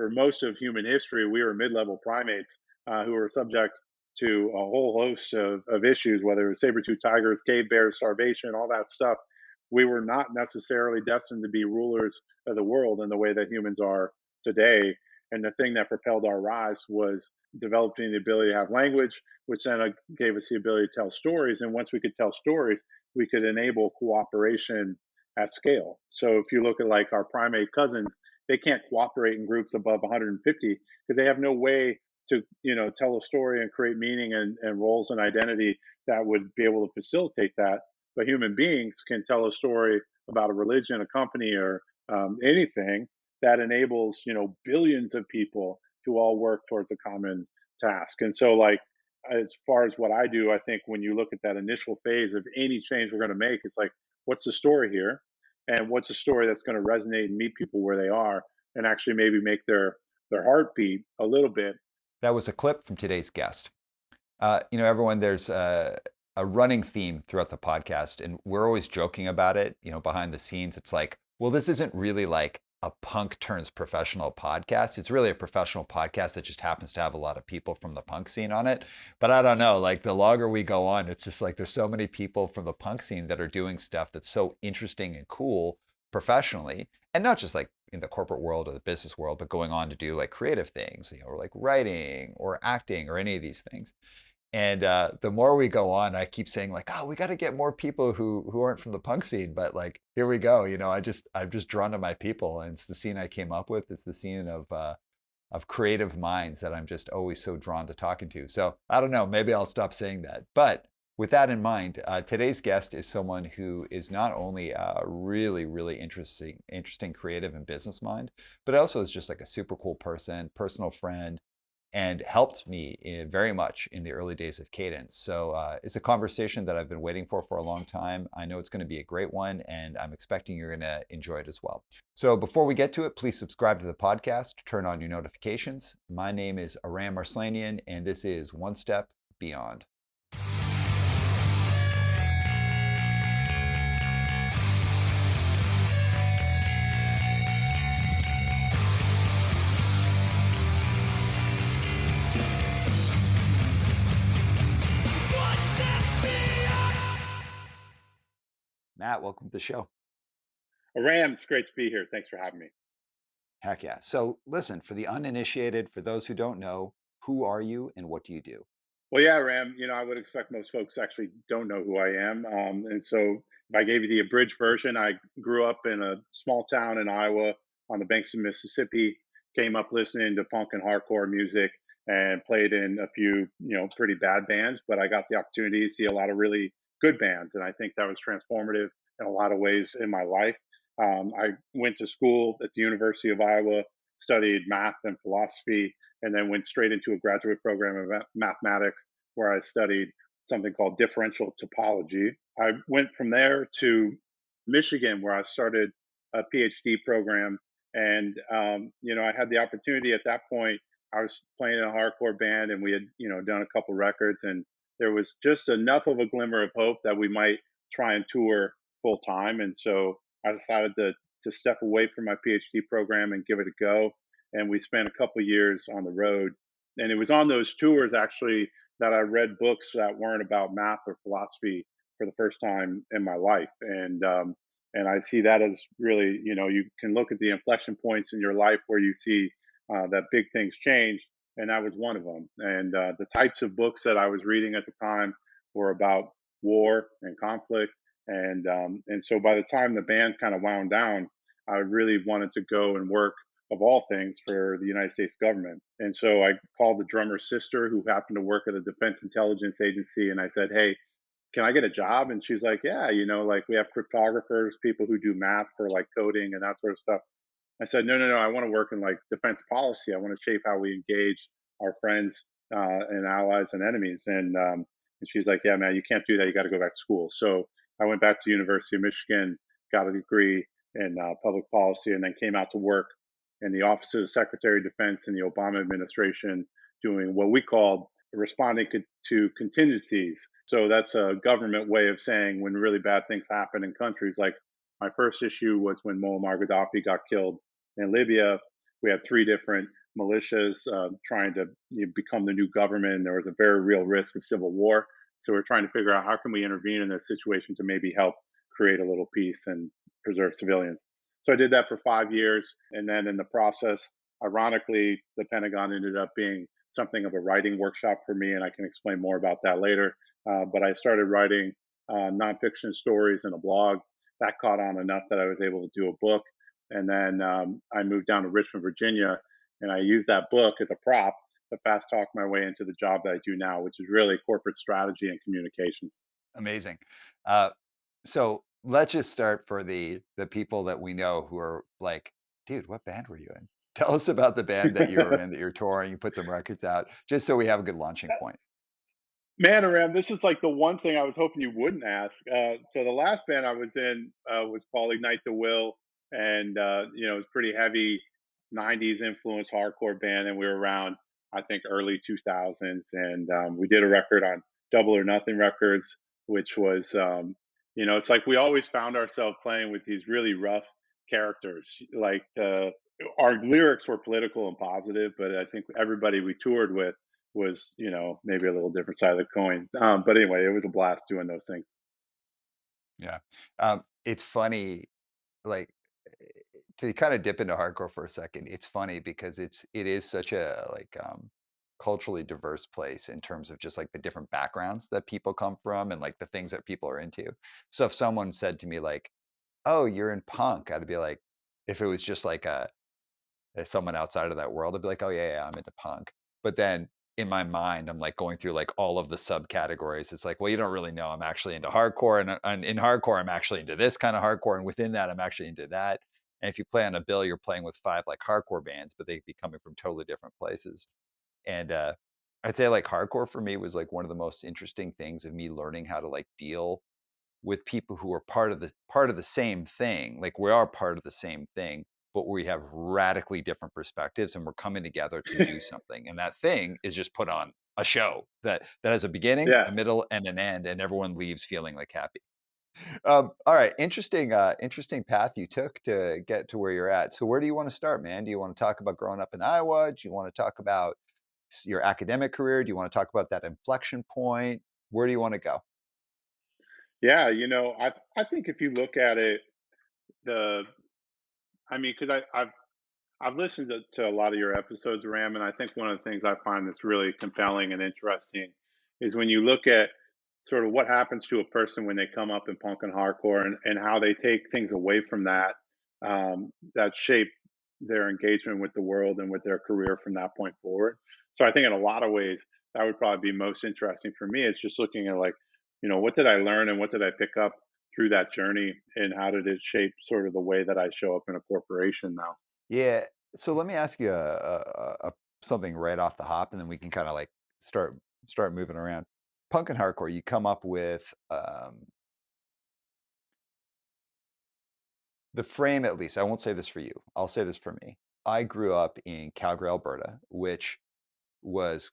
for most of human history, we were mid-level primates who were subject to a whole host of issues, whether it was saber-toothed tigers, cave bears, starvation, all that stuff. We were not necessarily destined to be rulers of the world in the way that humans are today. And the thing that propelled our rise was developing the ability to have language, which then gave us the ability to tell stories. And once we could tell stories, we could enable cooperation at scale. So if you look at like our primate cousins, they can't cooperate in groups above 150 because they have no way to tell a story and create meaning and roles and identity that would be able to facilitate that. But human beings can tell a story about a religion, a company, or anything that enables billions of people to all work towards a common task. And so, like, as far as what I do, I think when you look at that initial phase of any change we're going to make, it's like, what's the story here, and what's the story that's going to resonate and meet people where they are, and actually maybe make their heartbeat a little bit. That was a clip from today's guest. Everyone, there's a running theme throughout the podcast, and we're always joking about it, behind the scenes. It's like, well, this isn't really like a punk turns professional podcast. It's really a professional podcast that just happens to have a lot of people from the punk scene on it. But I don't know, like the longer we go on, it's just like there's so many people from the punk scene that are doing stuff that's so interesting and cool professionally, and not just like in the corporate world or the business world, but going on to do like creative things, or like writing or acting or any of these things. And the more we go on, I keep saying like, oh, we got to get more people who aren't from the punk scene. But like, here we go. I'm just drawn to my people, and it's the scene I came up with. It's the scene of creative minds that I'm just always so drawn to talking to. So I don't know. Maybe I'll stop saying that. But with that in mind, today's guest is someone who is not only a really, really interesting creative and business mind, but also is just like a super cool person, personal friend, and helped me very much in the early days of Cadence. So it's a conversation that I've been waiting for a long time. I know it's going to be a great one, and I'm expecting you're going to enjoy it as well. So before we get to it, please subscribe to the podcast, turn on your notifications. My name is Aram Arslanian, and this is One Step Beyond. Matt, welcome to the show. Ram, it's great to be here. Thanks for having me. Heck yeah. So listen, for the uninitiated, for those who don't know, who are you and what do you do? Well, yeah, Ram, I would expect most folks actually don't know who I am. And so if I gave you the abridged version, I grew up in a small town in Iowa on the banks of Mississippi, came up listening to punk and hardcore music and played in a few, pretty bad bands, but I got the opportunity to see a lot of really good bands. And I think that was transformative in a lot of ways in my life. I went to school at the University of Iowa, studied math and philosophy, and then went straight into a graduate program of mathematics where I studied something called differential topology. I went from there to Michigan where I started a PhD program. And, I had the opportunity at that point. I was playing in a hardcore band and we had, done a couple records. And there was just enough of a glimmer of hope that we might try and tour full time. And so I decided to step away from my PhD program and give it a go. And we spent a couple years on the road. And it was on those tours actually that I read books that weren't about math or philosophy for the first time in my life. And I see that as really, you can look at the inflection points in your life where you see that big things change, and that was one of them. And the types of books that I was reading at the time were about war and conflict, and so by the time the band kind of wound down, I really wanted to go and work of all things for the United States government. And so I called the drummer's sister, who happened to work at a defense intelligence agency, and I said, "Hey, can I get a job?" And she's like, "Yeah, like we have cryptographers, people who do math for like coding and that sort of stuff." I said, "No, no, no. I want to work in like defense policy. I want to shape how we engage our friends and allies and enemies." And she's like, "Yeah, man, you can't do that. You got to go back to school." So I went back to University of Michigan, got a degree in public policy, and then came out to work in the Office of the Secretary of Defense in the Obama administration, doing what we called responding to contingencies. So that's a government way of saying when really bad things happen in countries. Like my first issue was when Muammar Gaddafi got killed in Libya. We had three different militias trying to become the new government. And there was a very real risk of civil war. So we're trying to figure out how can we intervene in this situation to maybe help create a little peace and preserve civilians. So I did that for 5 years, and then in the process, ironically, the Pentagon ended up being something of a writing workshop for me, and I can explain more about that later. But I started writing nonfiction stories in a blog. That caught on enough that I was able to do a book. And then I moved down to Richmond, Virginia, and I used that book as a prop to fast talk my way into the job that I do now, which is really corporate strategy and communications. Amazing. Uh, so let's just start for the people that we know who are like, dude, what band were you in? Tell us about the band that you were in, that you're touring. You put some records out, just so we have a good launching point. Man, Aram, this is like the one thing I was hoping you wouldn't ask. So the last band I was in was called Ignite the Will, and it was pretty heavy '90s influence hardcore band, and we were around I think early 2000s, and we did a record on Double or Nothing Records, which was it's like we always found ourselves playing with these really rough characters. Like our lyrics were political and positive, but I think everybody we toured with was maybe a little different side of the coin. But anyway, it was a blast doing those things. Yeah. It's funny, like, to kind of dip into hardcore for a second. It's funny because it is such a like culturally diverse place in terms of just like the different backgrounds that people come from and like the things that people are into. So if someone said to me like, "Oh, you're in punk," I'd be like, if it was just like a someone outside of that world, I'd be like, "Oh yeah, yeah, I'm into punk." But then in my mind, I'm like going through like all of the subcategories. It's like, well, you don't really know. I'm actually into hardcore, and in hardcore, I'm actually into this kind of hardcore, and within that, I'm actually into that. And if you play on a bill, you're playing with five like hardcore bands, but they'd be coming from totally different places. And I'd say like hardcore for me was like one of the most interesting things of me learning how to like deal with people who are part of the same thing. Like we are part of the same thing, but we have radically different perspectives and we're coming together to do something. And that thing is just put on a show that has a beginning, Yeah, a middle, and an end, and everyone leaves feeling like happy. All right, interesting path you took to get to where you're at. So where do you want to start, man? Do you want to talk about growing up in Iowa? Do you want to talk about your academic career? Do you want to talk about that inflection point? Where do you want to go? yeah. I think if you look at it, the I mean, because I've listened to a lot of your episodes, Ram, and I think one of the things I find that's really compelling and interesting is when you look at sort of what happens to a person when they come up in punk and hardcore and how they take things away from that that shape their engagement with the world and with their career from that point forward. So I think in a lot of ways that would probably be most interesting for me. It's just looking at like, what did I learn and what did I pick up through that journey and how did it shape sort of the way that I show up in a corporation now? Yeah. So let me ask you something right off the hop, and then we can kind of like start moving around. Punk and hardcore, you come up with the frame at least. I won't say this for you. I'll say this for me. I grew up in Calgary, Alberta, which was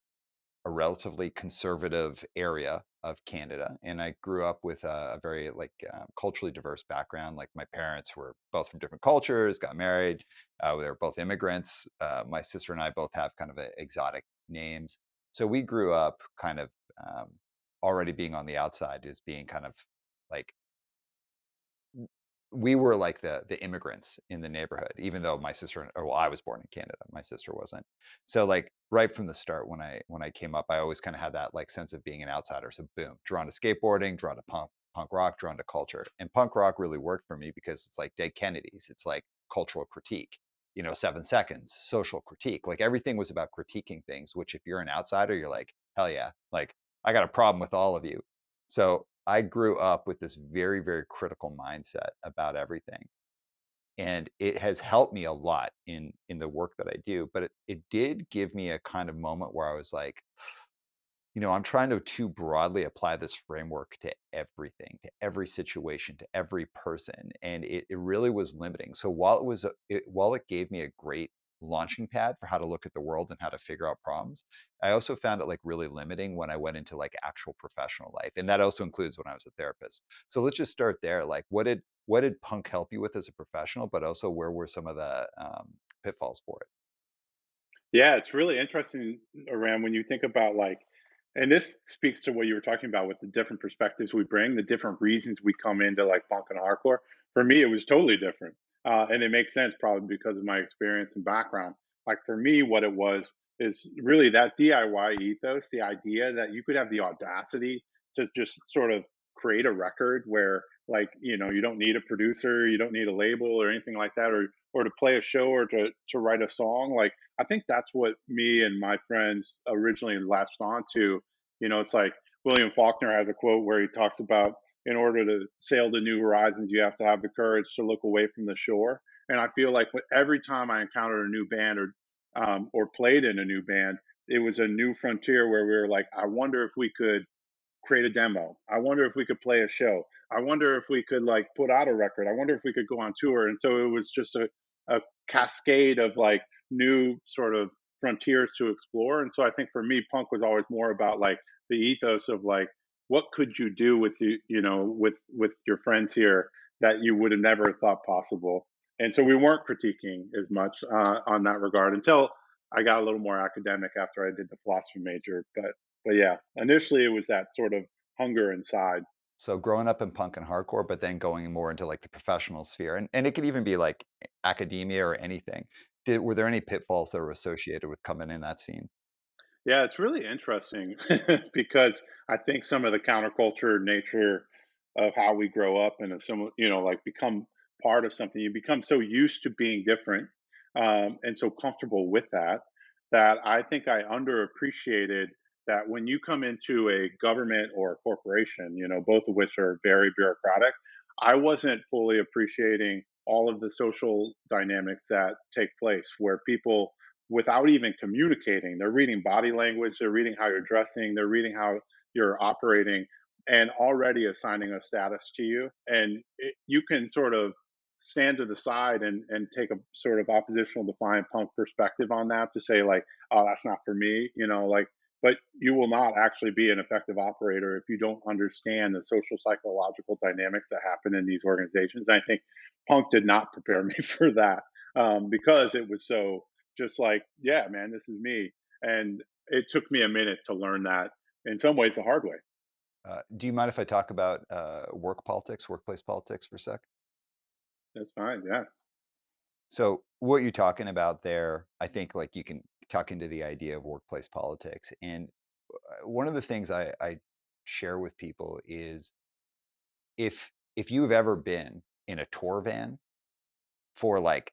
a relatively conservative area of Canada, and I grew up with a very like culturally diverse background. Like my parents were both from different cultures, got married. They were both immigrants. My sister and I both have kind of exotic names, so we grew up kind of um, already being on the outside, as being kind of like we were like the immigrants in the neighborhood, even though my sister, or well, I was born in Canada, my sister wasn't. So like right from the start, when I came up, I always kind of had that like sense of being an outsider. So boom, drawn to skateboarding, drawn to punk rock, drawn to culture, and punk rock really worked for me because it's like Dead Kennedys, it's like cultural critique. 7 Seconds, social critique. Like everything was about critiquing things. Which if you're an outsider, you're like, hell yeah, like I got a problem with all of you. So I grew up with this very, very critical mindset about everything. And it has helped me a lot in the work that I do. But it did give me a kind of moment where I was like, I'm trying to too broadly apply this framework to everything, to every situation, to every person, and it really was limiting. So while it gave me a great launching pad for how to look at the world and how to figure out problems, I also found it like really limiting when I went into like actual professional life, and that also includes when I was a therapist. So let's just start there. Like, what did punk help you with as a professional, but also where were some of the pitfalls for it? Yeah, it's really interesting around when you think about like, and this speaks to what you were talking about with the different perspectives we bring, the different reasons we come into like punk and hardcore. For me, it was totally different. And it makes sense probably because of my experience and background. Like for me, what it was is really that DIY ethos, the idea that you could have the audacity to just sort of create a record where like, you don't need a producer, you don't need a label or anything like that, or to play a show or to write a song. Like I think that's what me and my friends originally latched onto. It's like William Faulkner has a quote where he talks about in order to sail to new horizons, you have to have the courage to look away from the shore. And I feel like every time I encountered a new band or played in a new band, it was a new frontier where we were like, I wonder if we could create a demo. I wonder if we could play a show. I wonder if we could like put out a record. I wonder if we could go on tour. And so it was just a cascade of like new sort of frontiers to explore. And so I think for me, punk was always more about like the ethos of like, what could you do with with your friends here that you would have never thought possible. And so we weren't critiquing as much on that regard until I got a little more academic after I did the philosophy major. But yeah, initially it was that sort of hunger inside. So growing up in punk and hardcore, but then going more into like the professional sphere, and it could even be like academia or anything. Were there any pitfalls that were associated with coming in that scene? Yeah, it's really interesting because I think some of the counterculture nature of how we grow up and some, like become part of something, you become so used to being different and so comfortable with that, that I think I underappreciated that when you come into a government or a corporation, both of which are very bureaucratic, I wasn't fully appreciating all of the social dynamics that take place where people without even communicating. They're reading body language, they're reading how you're dressing, they're reading how you're operating, and already assigning a status to you. And you can sort of stand to the side and take a sort of oppositional defiant punk perspective on that to say like, oh, that's not for me, like. But you will not actually be an effective operator if you don't understand the social psychological dynamics that happen in these organizations. And I think punk did not prepare me for that because it was so just like, yeah, man, this is me. And it took me a minute to learn that in some ways the hard way. Do you mind if I talk about work politics, workplace politics for a sec? That's fine. Yeah. So what you're talking about there, I think like you can tuck into the idea of workplace politics. And one of the things I share with people is if you've ever been in a tour van for like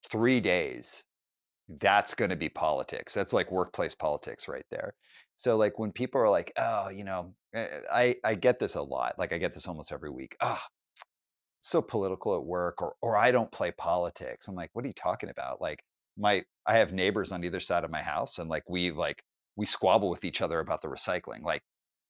3 days, that's going to be politics. That's like workplace politics right there. So like when people are like, oh, I get this a lot. Like I get this almost every week. Oh, so political at work, or I don't play politics. I'm like, what are you talking about? Like I have neighbors on either side of my house and we squabble with each other about the recycling. Like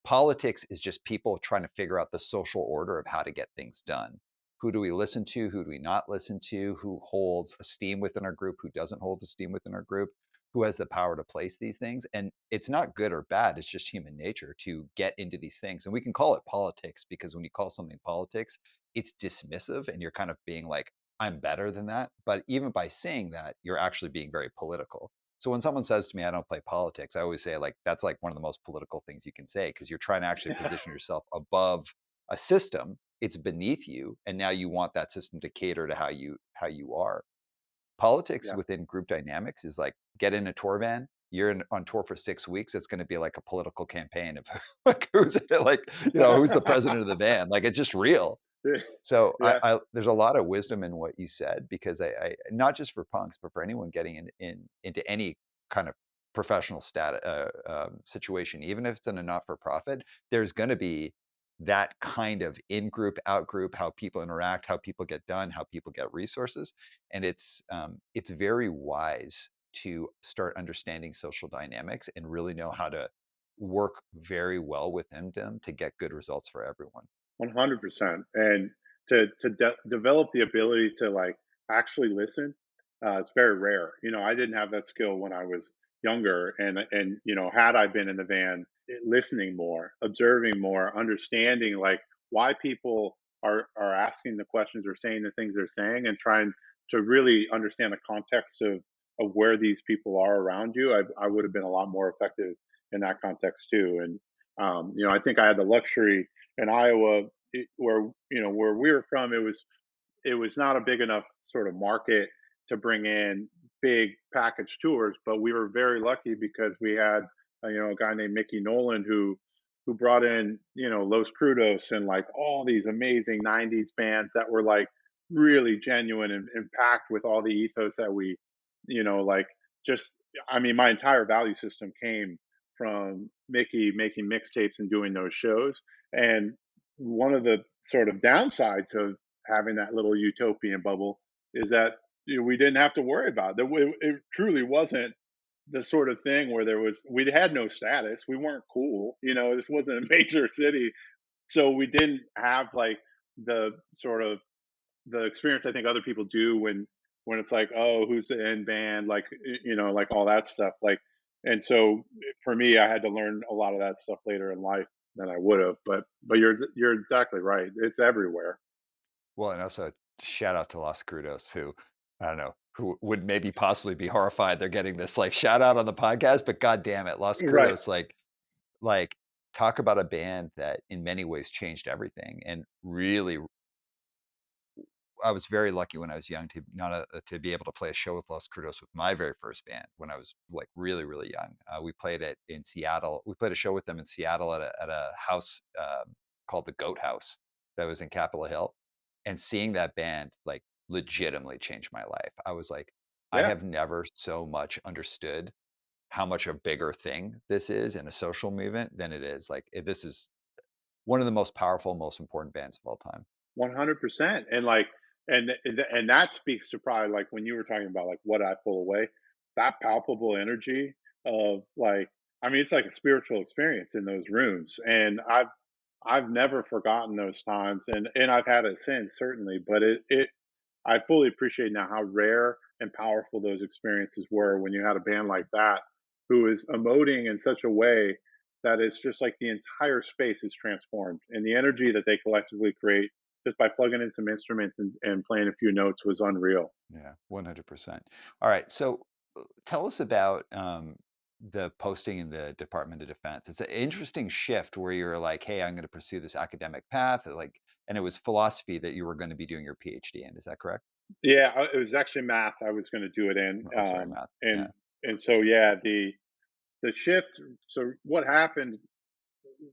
politics is just people trying to figure out the social order of how to get things done. Who do we listen to? Who do we not listen to? Who holds esteem within our group? Who doesn't hold esteem within our group? Who has the power to place these things? And it's not good or bad. It's just human nature to get into these things. And we can call it politics because when you call something politics, it's dismissive and you're kind of being like, I'm better than that. But even by saying that, you're actually being very political. So when someone says to me, I don't play politics, I always say, like, that's like one of the most political things you can say because you're trying to actually position yourself above a system. It's beneath you. And now you want that system to cater to how you are. Politics Yeah. within group dynamics is like get in a tour van. You're on tour for 6 weeks. It's going to be like a political campaign of like who's the president of the van. Like it's just real. So Yeah. there's a lot of wisdom in what you said because I not just for punks, but for anyone getting into any kind of professional situation, even if it's in a not for profit, there's going to be that kind of in group, out group, how people interact, how people get done, how people get resources, and it's very wise to start understanding social dynamics and really know how to work very well within them to get good results for everyone. 100%. And to develop the ability to like actually listen, it's very rare. I didn't have that skill when I was younger, and had I been in the van, listening more, observing more, understanding like why people are asking the questions or saying the things they're saying, and trying to really understand the context of of where these people are around you, I would have been a lot more effective in that context too. And I think I had the luxury in Iowa, where where we were from, it was not a big enough sort of market to bring in big package tours, but we were very lucky because we had a guy named Mickey Nolan who brought in Los Crudos and like all these amazing '90s bands that were like really genuine and packed with all the ethos that we like just I mean my entire value system came from Mickey making mixtapes and doing those shows. And one of the sort of downsides of having that little utopian bubble is that we didn't have to worry about it. It truly wasn't the sort of thing where we had no status. We weren't cool. This wasn't a major city, so we didn't have like the sort of the experience I think other people do when it's like, oh, who's the end band, like like all that stuff. Like, and so for me, I had to learn a lot of that stuff later in life than I would have. But you're exactly right. It's everywhere. Well, and also shout out to Los Crudos, who I don't know, who would maybe possibly be horrified they're getting this like shout out on the podcast, but god damn it, Los Right. Crudos, like talk about a band that in many ways changed everything and really I was very lucky when I was young to not to be able to play a show with Los Crudos with my very first band when I was like really really young. We played it in Seattle. We played a show with them in Seattle at a house called the Goat House that was in Capitol Hill, and seeing that band like legitimately changed my life. I was like, I Yeah. have never so much understood how much a bigger thing this is in a social movement than it is. Like this is one of the most powerful, most important bands of all time. 100%. And like, and that speaks to probably like when you were talking about like what I pull away, that palpable energy of like, I mean, it's like a spiritual experience in those rooms. And I've never forgotten those times, and I've had it since certainly, but I fully appreciate now how rare and powerful those experiences were when you had a band like that who is emoting in such a way that it's just like the entire space is transformed, and the energy that they collectively create just by plugging in some instruments and playing a few notes was unreal. Yeah, 100%. All right. So tell us about the posting in the Department of Defense. It's an interesting shift where you're like, hey, I'm going to pursue this academic path. Like, and it was philosophy that you were going to be doing your PhD in. Is that correct? Yeah, it was actually math I was going to do it in, Oh, sorry, math. Yeah. and so yeah, the shift. So what happened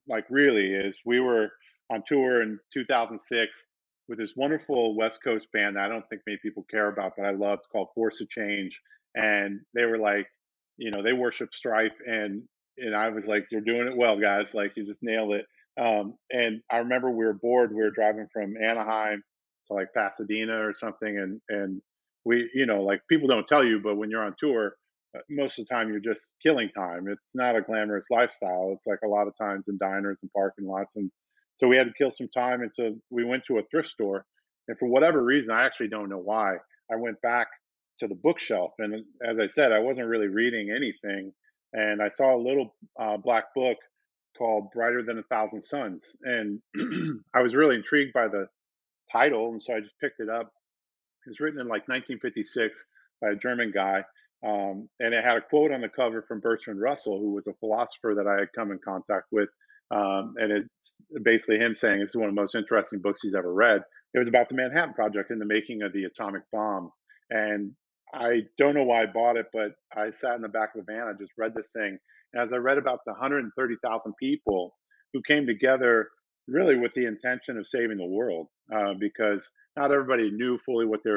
like really is we were on tour in 2006 with this wonderful West Coast band that I don't think many people care about, but I loved, called Force of Change. And they were like, they worship strife, and I was like, you're doing it well, guys. Like you just nailed it. And I remember we were bored. We were driving from Anaheim to like Pasadena or something, and we, like people don't tell you, but when you're on tour, most of the time you're just killing time. It's not a glamorous lifestyle. It's like a lot of times in diners and parking lots. And so we had to kill some time. And so we went to a thrift store. And for whatever reason, I actually don't know why, I went back to the bookshelf. And as I said, I wasn't really reading anything. And I saw a little black book called Brighter Than a Thousand Suns. And I was really intrigued by the title. And so I just picked it up. It's written in like 1956 by a German guy. And it had a quote on the cover from Bertrand Russell, who was a philosopher that I had come in contact with. And it's basically him saying this is one of the most interesting books he's ever read. It was about the Manhattan Project and the making of the atomic bomb. And I don't know why I bought it, but I sat in the back of the van. I just read this thing. And as I read about the 130,000 people who came together really with the intention of saving the world, because not everybody knew fully what they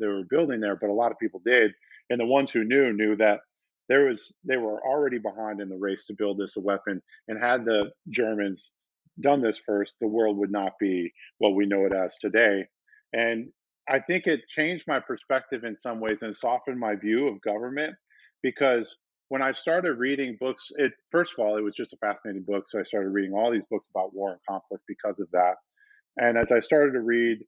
were building there, but a lot of people did. And the ones who knew that they were already behind in the race to build this a weapon. And had the Germans done this first, the world would not be what we know it as today. And I think it changed my perspective in some ways and softened my view of government, because when I started reading books, it first of all, it was just a fascinating book. So I started reading all these books about war and conflict because of that. And as I started to read,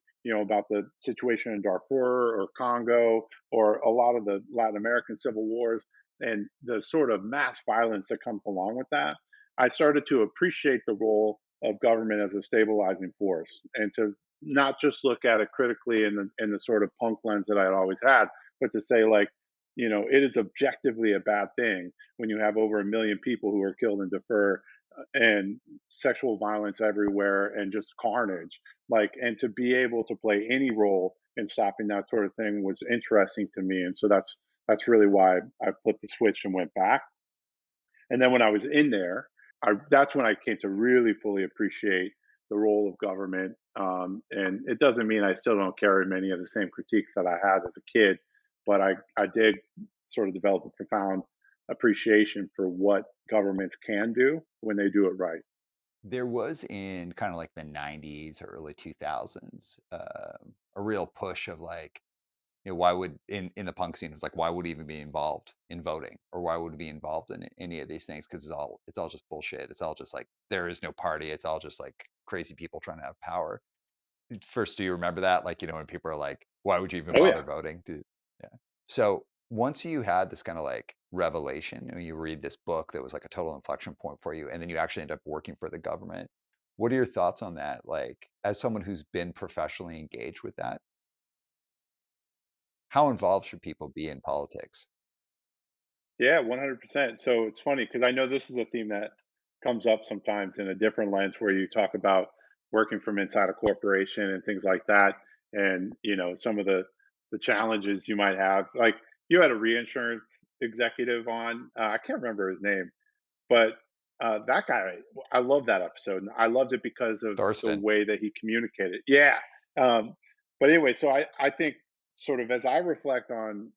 about the situation in Darfur or Congo or a lot of the Latin American civil wars and the sort of mass violence that comes along with that, I started to appreciate the role of government as a stabilizing force and to not just look at it critically in the sort of punk lens that I had always had, but to say like, it is objectively a bad thing when you have over 1 million people who are killed and defer, and sexual violence everywhere and just carnage. Like, and to be able to play any role in stopping that sort of thing was interesting to me. And so that's really why I flipped the switch and went back. And then when I was in there, that's when I came to really fully appreciate the role of government. And it doesn't mean I still don't carry many of the same critiques that I had as a kid, but I did sort of develop a profound appreciation for what governments can do when they do it right. There was in kind of like the 90s or early 2000s, a real push of like, why would in the punk scene, it's like, why would he even be involved in voting, or why would he be involved in any of these things? Because it's all just bullshit. It's all just like there is no party. It's all just like crazy people trying to have power. First, do you remember that? Like, when people are like, why would you even Oh bother yeah. voting? Yeah. So once you had this kind of like revelation, and you read this book that was like a total inflection point for you, and then you actually end up working for the government. What are your thoughts on that? Like, as someone who's been professionally engaged with that, how involved should people be in politics? Yeah, 100%. So it's funny because I know this is a theme that comes up sometimes in a different lens where you talk about working from inside a corporation and things like that. And, some of the challenges you might have. Like, you had a reinsurance executive on, I can't remember his name, but, that guy, I love that episode, and I loved it because of the Thorsten. way that he communicated. Yeah, um, but anyway, so I think sort of as I reflect on,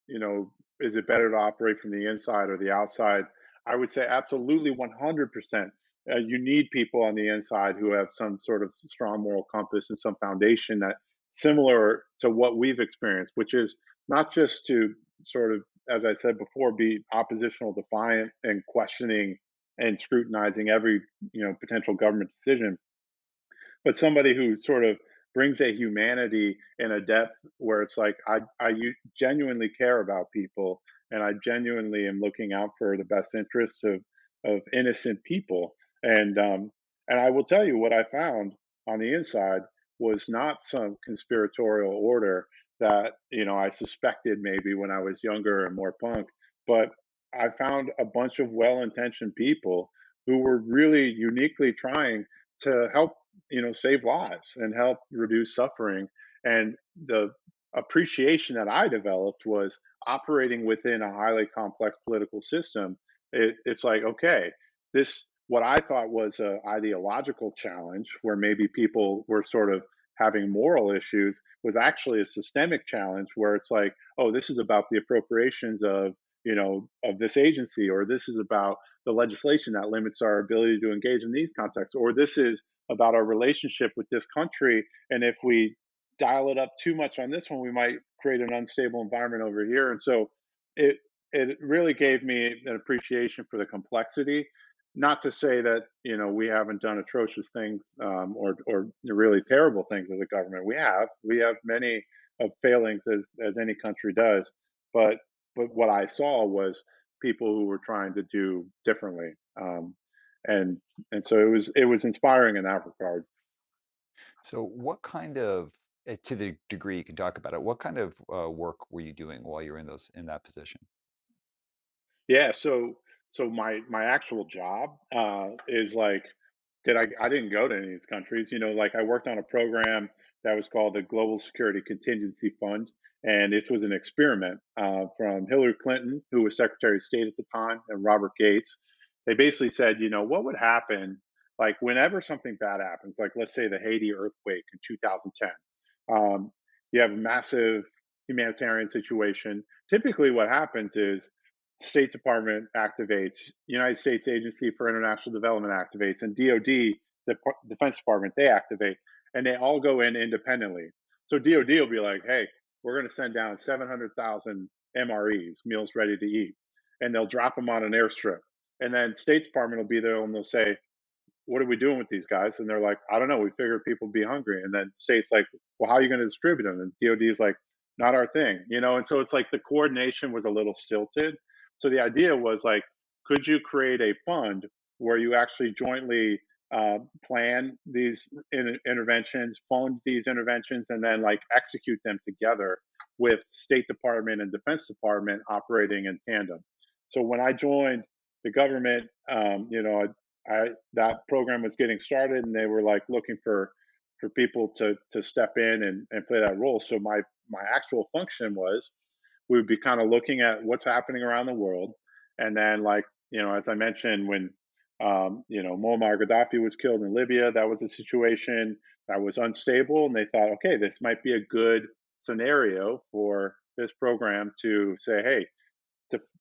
you know, is it better to operate from the inside or the outside? I would say absolutely 100%. You need people on the inside who have some sort of strong moral compass and some foundation that similar to what we've experienced, which is not just to sort of, as I said before, be oppositional, defiant, and questioning and scrutinizing every potential government decision, but somebody who sort of brings a humanity and a depth where it's like genuinely care about people, and I genuinely am looking out for the best interests of innocent people. And I will tell you what I found on the inside was not some conspiratorial order that I suspected maybe when I was younger and more punk, but I found a bunch of well-intentioned people who were really uniquely trying to help save lives and help reduce suffering. And the appreciation that I developed was operating within a highly complex political system. It's like, okay, this what I thought was a ideological challenge where maybe people were sort of having moral issues was actually a systemic challenge where it's like, oh, this is about the appropriations of this agency, or this is about the legislation that limits our ability to engage in these contexts, or this is about our relationship with this country. And if we dial it up too much on this one, we might create an unstable environment over here. And so it it really gave me an appreciation for the complexity. Not to say that we haven't done atrocious things, or really terrible things as a government. We have many of failings as any country does, but what I saw was people who were trying to do differently. And so it was inspiring in that regard. So, what kind of, to the degree you can talk about it, what kind of work were you doing while you were in that position? Yeah, so my actual job is like, I didn't go to any of these countries. Like, I worked on a program that was called the Global Security Contingency Fund, and this was an experiment from Hillary Clinton, who was Secretary of State at the time, and Robert Gates. They basically said, what would happen, like, whenever something bad happens, like, let's say the Haiti earthquake in 2010. You have a massive humanitarian situation. Typically, what happens is State Department activates, United States Agency for International Development activates, and DoD, the Defense Department, they activate, and they all go in independently. So DoD will be like, "Hey, we're going to send down 700,000 MREs, meals ready to eat," and they'll drop them on an airstrip. And then State Department will be there and they'll say, "What are we doing with these guys?" And they're like, "I don't know. We figured people would be hungry." And then states like, "Well, how are you going to distribute them?" And DoD is like, "Not our thing." And so it's like the coordination was a little stilted. So the idea was like, could you create a fund where you actually jointly plan these interventions, fund these interventions, and then like execute them together? with State Department and Defense Department operating in tandem. So when I joined the government, that program was getting started, and they were like looking for people to step in and play that role. So my actual function was we would be kind of looking at what's happening around the world, and then like as I mentioned, when Muammar Gaddafi was killed in Libya, that was a situation that was unstable, and they thought, okay, this might be a good scenario for this program to say, hey,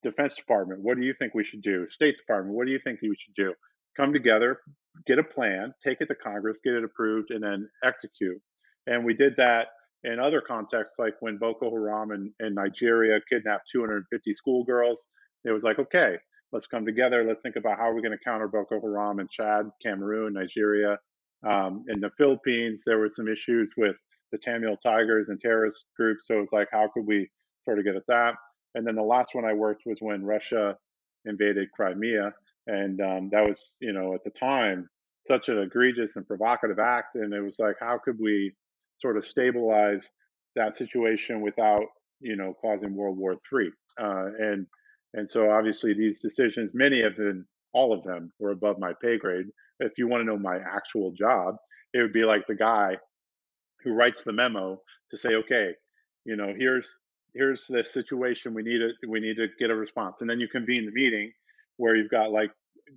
Defense Department, what do you think we should do? State Department, what do you think we should do? Come together, get a plan, take it to Congress, get it approved, and then execute. And we did that in other contexts, like when Boko Haram in Nigeria kidnapped 250 schoolgirls. It was like, okay, let's come together. Let's think about how we're going to counter Boko Haram in Chad, Cameroon, Nigeria. In the Philippines, there were some issues with the Tamil Tigers and terrorist groups. So it's like, how could we sort of get at that? And then the last one I worked was when Russia invaded Crimea, and that was, at the time, such an egregious and provocative act. And it was like, how could we sort of stabilize that situation without, causing World War III? And so obviously these decisions, many of them, all of them, were above my pay grade. If you want to know my actual job, it would be like the guy who writes the memo to say, okay, here's the situation. We need to get a response, and then you convene the meeting where you've got like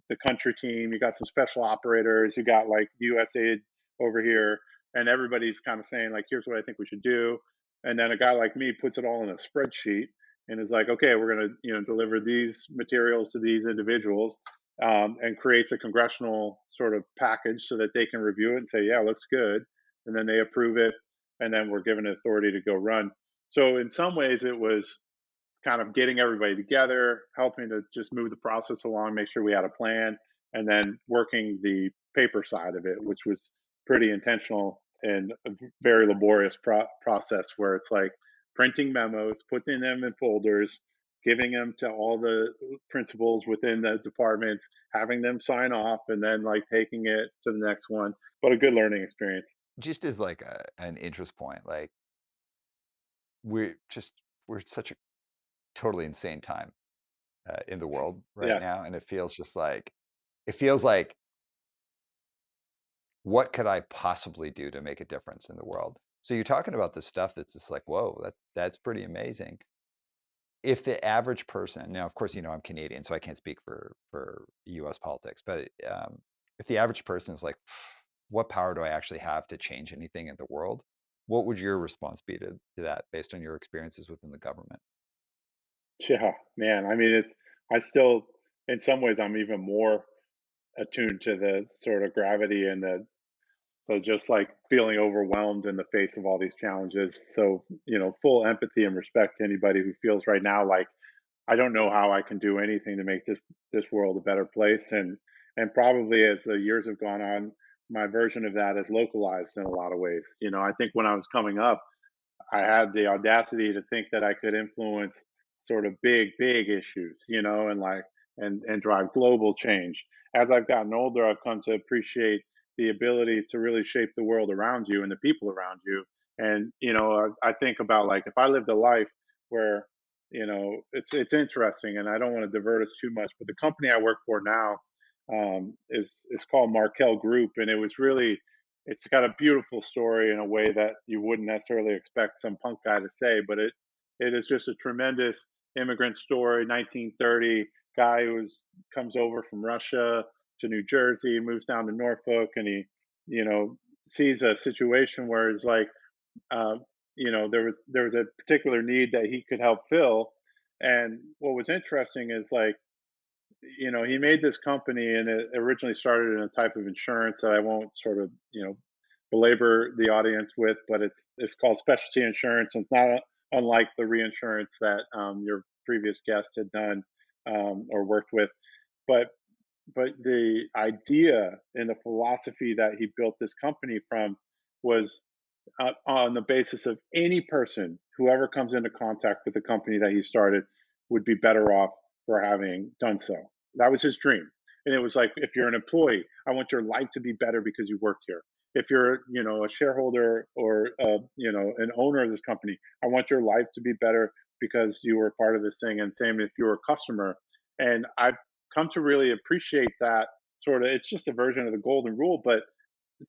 the country team, you got some special operators, you got like USAID over here, and everybody's kind of saying like, here's what I think we should do, and then a guy like me puts it all in a spreadsheet and is like, okay, we're going to deliver these materials to these individuals, and creates a congressional sort of package so that they can review it and say, yeah, looks good, and then they approve it, and then we're given authority to go run. So in some ways, it was kind of getting everybody together, helping to just move the process along, make sure we had a plan, and then working the paper side of it, which was pretty intentional and a very laborious process where it's like printing memos, putting them in folders, giving them to all the principals within the departments, having them sign off, and then like taking it to the next one. But a good learning experience. Just as like an interest point, like we're just we're at such a totally insane time in the world right Yeah. now, and it feels like what could I possibly do to make a difference in the world? So you're talking about this stuff that's just like, whoa, that's pretty amazing. If the average person, now of course I'm Canadian, so I can't speak for U.S. politics, but if the average person is like, what power do I actually have to change anything in the world? What would your response be to that based on your experiences within the government? Yeah, man. I mean, I still, in some ways, I'm even more attuned to the sort of gravity and the just like feeling overwhelmed in the face of all these challenges. So, full empathy and respect to anybody who feels right now like I don't know how I can do anything to make this world a better place. And probably as the years have gone on, my version of that is localized in a lot of ways. I think when I was coming up, I had the audacity to think that I could influence sort of big issues, and like and drive global change. As I've gotten older, I've come to appreciate the ability to really shape the world around you and the people around you. And I think about like if I lived a life where it's interesting, and I don't want to divert us too much, but the company I work for now is called Markel Group, and it's got a beautiful story in a way that you wouldn't necessarily expect some punk guy to say, but it is just a tremendous immigrant story. 1930 guy comes over from Russia to New Jersey, moves down to Norfolk, and he, you know, sees a situation where it's like, uh, there was a particular need that he could help fill, and what was interesting is like he made this company, and it originally started in a type of insurance that I won't sort of, belabor the audience with, but it's called specialty insurance. And it's not unlike the reinsurance that your previous guest had done or worked with. But the idea and the philosophy that he built this company from was on the basis of any person who ever comes into contact with the company that he started would be better off for having done so. That was his dream. And it was like, if you're an employee, I want your life to be better because you worked here. if you're, a shareholder or, an owner of this company, I want your life to be better because you were part of this thing. And same if you're a customer. And I've come to really appreciate that sort of. It's just a version of the golden rule, but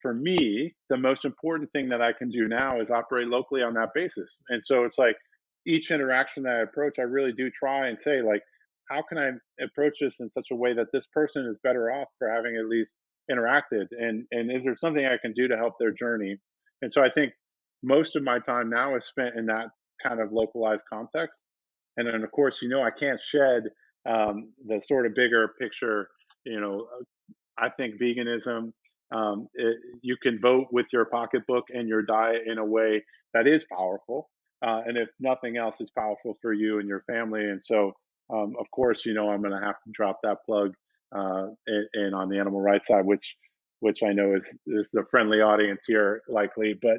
for me, the most important thing that I can do now is operate locally on that basis. And so it's like each interaction that I approach, I really do try and say, like, how can I approach this in such a way that this person is better off for having at least interacted? And is there something I can do to help their journey? And so I think most of my time now is spent in that kind of localized context. And then, of course, I can't shed the sort of bigger picture, you know, I think veganism, you can vote with your pocketbook and your diet in a way that is powerful. And if nothing else, it's powerful for you and your family. And so, of course, I'm going to have to drop that plug and on the animal rights side, which I know is the friendly audience here likely, but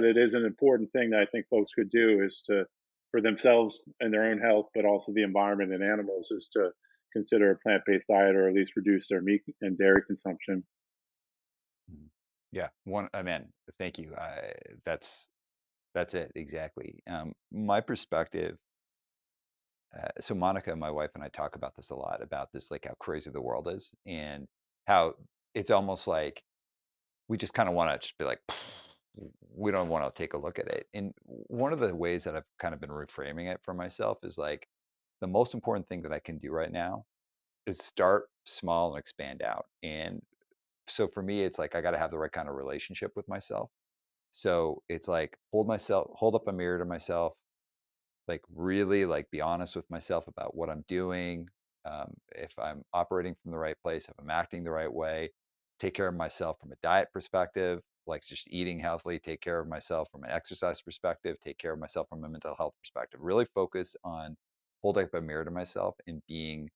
it is an important thing that I think folks could do is to for themselves and their own health, but also the environment and animals, is to consider a plant-based diet or at least reduce their meat and dairy consumption. Mhm. Yeah, I mean, thank you. That's it exactly. My perspective. So Monica, my wife, and I talk about this a lot about this, like how crazy the world is, and how it's almost like we just kind of want to just be like, we don't want to take a look at it. And one of the ways that I've kind of been reframing it for myself is like the most important thing that I can do right now is start small and expand out. And so for me, it's like I got to have the right kind of relationship with myself. So it's like hold up a mirror to myself, like really like be honest with myself about what I'm doing, if I'm operating from the right place, if I'm acting the right way, take care of myself from a diet perspective, like just eating healthily, take care of myself from an exercise perspective, take care of myself from a mental health perspective. Really focus on holding up a mirror to myself and being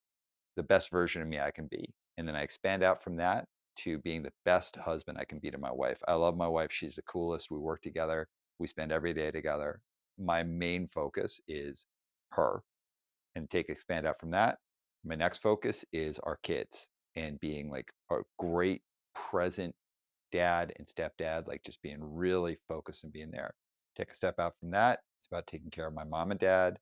the best version of me I can be. And then I expand out from that to being the best husband I can be to my wife. I love my wife. She's the coolest. We work together. We spend every day together. My main focus is her and take expand out from that. My next focus is our kids and being like a great present dad and stepdad, like just being really focused and being there. Take a step out from that. It's about taking care of my mom and dad,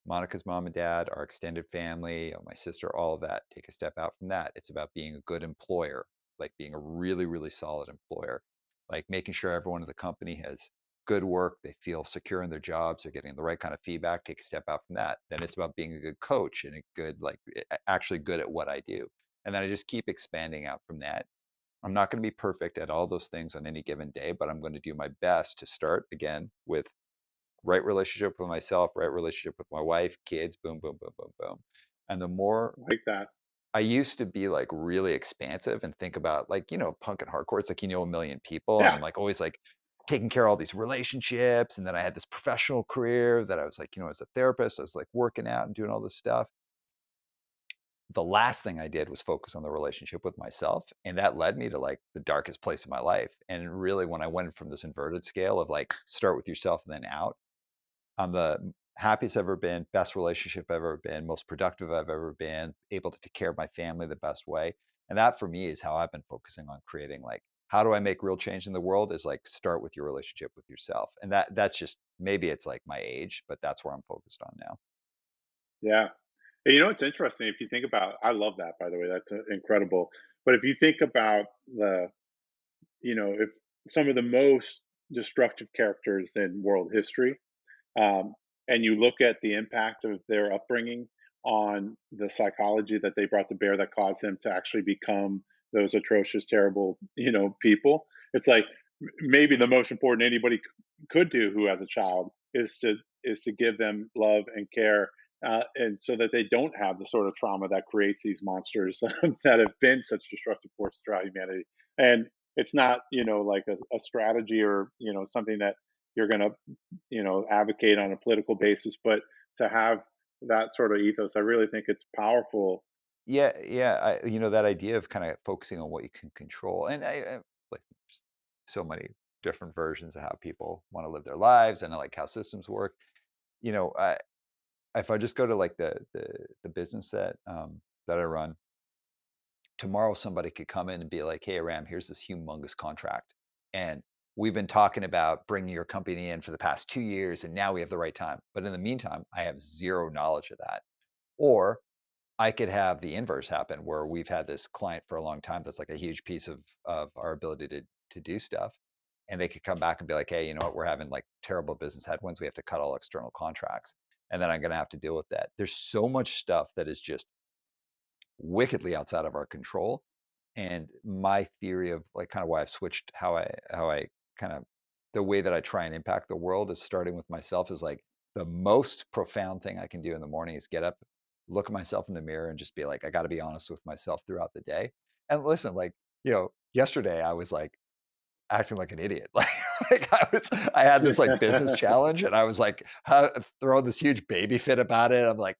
Monica's mom and dad, our extended family, my sister, all of that. Take a step out from that. It's about being a good employer, like being a really, really solid employer, like making sure everyone in the company has good work, they feel secure in their jobs, they're getting the right kind of feedback. Take a step out from that. Then it's about being a good coach and a good, like actually good at what I do. And then I just keep expanding out from that. I'm not going to be perfect at all those things on any given day, but I'm going to do my best to start again with right relationship with myself, right relationship with my wife, kids, boom, boom, boom, boom, boom. And the more Like that. I used to be like really expansive and think about like, punk and hardcore, it's like, a million people. And Yeah. I'm like always like taking care of all these relationships. And then I had this professional career that I was like, as a therapist, I was like working out and doing all this stuff. The last thing I did was focus on the relationship with myself. And that led me to like the darkest place of my life. And really, when I went from this inverted scale of like start with yourself and then out, I'm the happiest I've ever been, best relationship I've ever been, most productive I've ever been, able to take care of my family the best way. And that for me is how I've been focusing on creating like how do I make real change in the world is like start with your relationship with yourself. And that's just maybe it's like my age, but that's where I'm focused on now. Yeah. And it's interesting if you think about. I love that, by the way. That's incredible. But if you think about if some of the most destructive characters in world history, um, and you look at the impact of their upbringing on the psychology that they brought to bear that caused them to actually become those atrocious, terrible, people. It's like maybe the most important anybody could do who has a child is to give them love and care, and so that they don't have the sort of trauma that creates these monsters that have been such destructive forces throughout humanity. And it's not like a strategy or something that you're going to advocate on a political basis, but to have that sort of ethos, I really think it's powerful. Yeah, yeah. That idea of kind of focusing on what you can control. And like there's so many different versions of how people want to live their lives and like how systems work. You know, I, if I just go to like the business that I run, tomorrow somebody could come in and be like, "Hey, Aram, here's this humongous contract, and we've been talking about bringing your company in for the past 2 years, and now we have the right time." But in the meantime, I have zero knowledge of that. Or I could have the inverse happen where we've had this client for a long time that's like a huge piece of our ability to do stuff. And they could come back and be like, hey, you know what? We're having like terrible business headwinds. We have to cut all external contracts. And then I'm going to have to deal with that. There's so much stuff that is just wickedly outside of our control. And my theory of like kind of why I've switched how I kind of the way that I try and impact the world is starting with myself is like the most profound thing I can do in the morning is get up, look at myself in the mirror and just be like, I got to be honest with myself throughout the day. And listen, like, yesterday I was like acting like an idiot. I had this like business challenge and I was like throwing this huge baby fit about it. I'm like,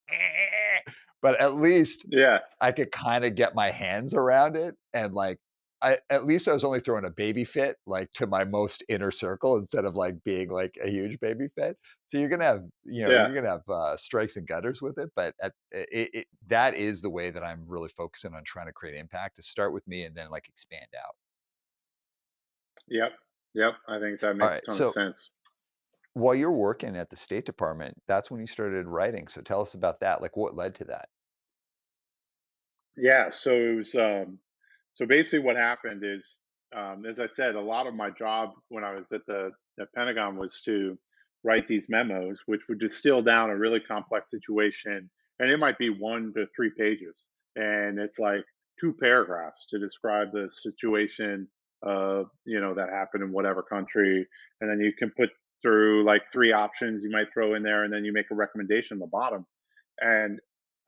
but at least Yeah, I could kind of get my hands around it and like at least I was only throwing a baby fit like to my most inner circle instead of like being like a huge baby fit. So you're gonna have yeah, strikes and gutters with it, but that is the way that I'm really focusing on trying to create impact to start with me and then like expand out. yep, yep. I think that All makes a right, ton of so sense. while you're working at the State Department, that's when you started writing. So tell us about that. Like what led to that? Yeah, so it was so basically what happened is as I said, a lot of my job when I was at the Pentagon was to write these memos, which would distill down a really complex situation, and it might be 1 to 3 pages, and it's like 2 paragraphs to describe the situation that happened in whatever country, and then you can put through like 3 options you might throw in there, and then you make a recommendation on the bottom. And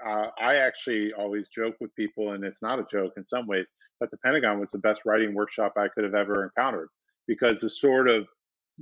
I actually always joke with people, and it's not a joke in some ways, but the Pentagon was the best writing workshop I could have ever encountered because the sort of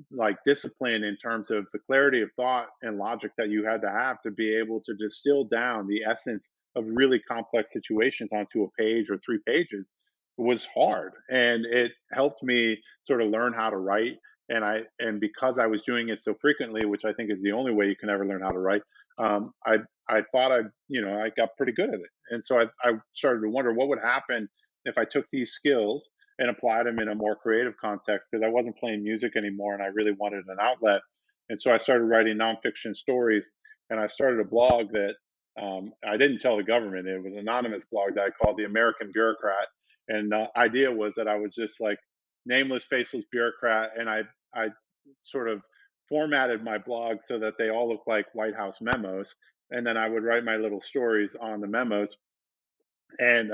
like discipline in terms of the clarity of thought and logic that you had to be able to distill down the essence of really complex situations onto a page or 3 pages was hard, and it helped me sort of learn how to write. And because I was doing it so frequently, which I think is the only way you can ever learn how to write, I thought I got pretty good at it. And so I started to wonder what would happen if I took these skills and applied them in a more creative context because I wasn't playing music anymore and I really wanted an outlet. And so I started writing nonfiction stories, and I started a blog that I didn't tell the government. It was an anonymous blog that I called the American Bureaucrat. And the idea was that I was just like nameless, faceless bureaucrat, and I sort of formatted my blog so that they all look like White House memos, and then I would write my little stories on the memos, and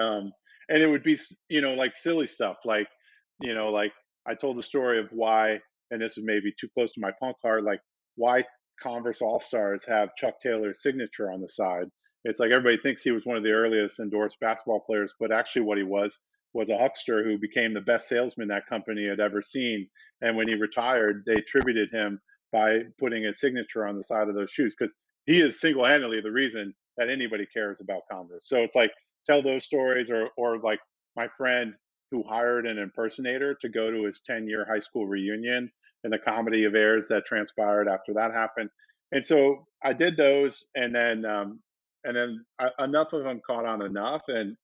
and it would be like silly stuff, like I told the story of why, and this is maybe too close to my punk heart, like why Converse All Stars have Chuck Taylor's signature on the side. It's like everybody thinks he was one of the earliest endorsed basketball players, but actually what he was a huckster who became the best salesman that company had ever seen. And when he retired, they attributed him by putting a signature on the side of those shoes because he is single-handedly the reason that anybody cares about Converse. So it's like tell those stories, or like my friend who hired an impersonator to go to his 10-year high school reunion and the comedy of errors that transpired after that happened. And so I did those, and then enough of them caught on enough. And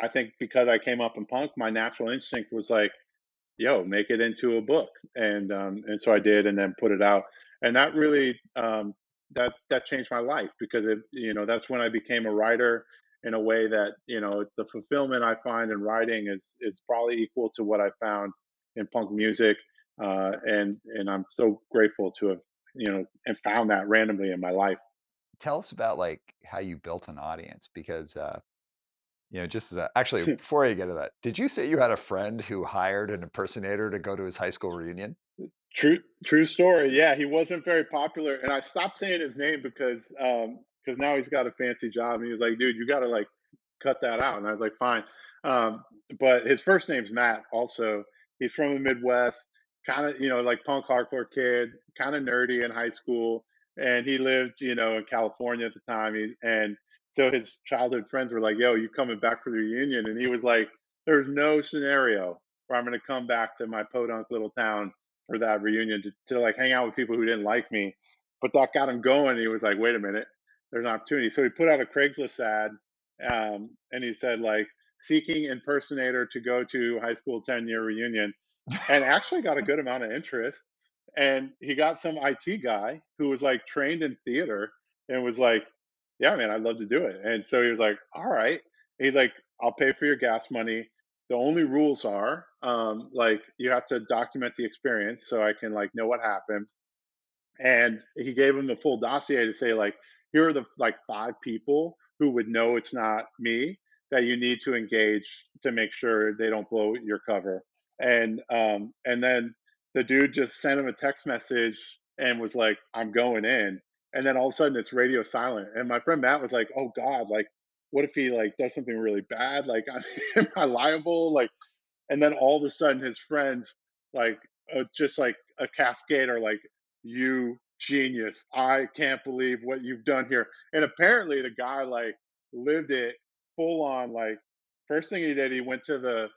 I think because I came up in punk, my natural instinct was like, yo, make it into a book. And so I did, and then put it out. And that really that changed my life because that's when I became a writer in a way that it's the fulfillment I find in writing is probably equal to what I found in punk music. And I'm so grateful to have and found that randomly in my life. Tell us about like how you built an audience because just as actually before I get to that, did you say you had a friend who hired an impersonator to go to his high school reunion? True story. Yeah, he wasn't very popular, and I stopped saying his name because now he's got a fancy job, and he was like, "Dude, you got to like cut that out." And I was like, "Fine." But his first name's Matt. Also, he's from the Midwest, kind of like punk hardcore kid, kind of nerdy in high school, and he lived in California at the time. And so his childhood friends were like, "Yo, you coming back for the reunion?" And he was like, "There's no scenario where I'm going to come back to my podunk little town for that reunion to like hang out with people who didn't like me." But that got him going. He was like, wait a minute, there's an opportunity. So he put out a Craigslist ad, and he said like, seeking impersonator to go to high school 10-year reunion, and actually got a good amount of interest. And he got some IT guy who was like trained in theater and was like, "Yeah, man, I'd love to do it." And so he was like, "All right." He's like, "I'll pay for your gas money. The only rules are like you have to document the experience so I can like know what happened." And he gave him the full dossier to say like, here are the like five people who would know it's not me that you need to engage to make sure they don't blow your cover. And then the dude just sent him a text message and was like, I'm going in. And then all of a sudden it's radio silent, and my friend Matt was like, oh god, like what if he like does something really bad, like am I liable, like. And then all of a sudden his friends like just like a cascade are like, you genius, I can't believe what you've done here. And apparently the guy like lived it full on. Like first thing he did, he went to the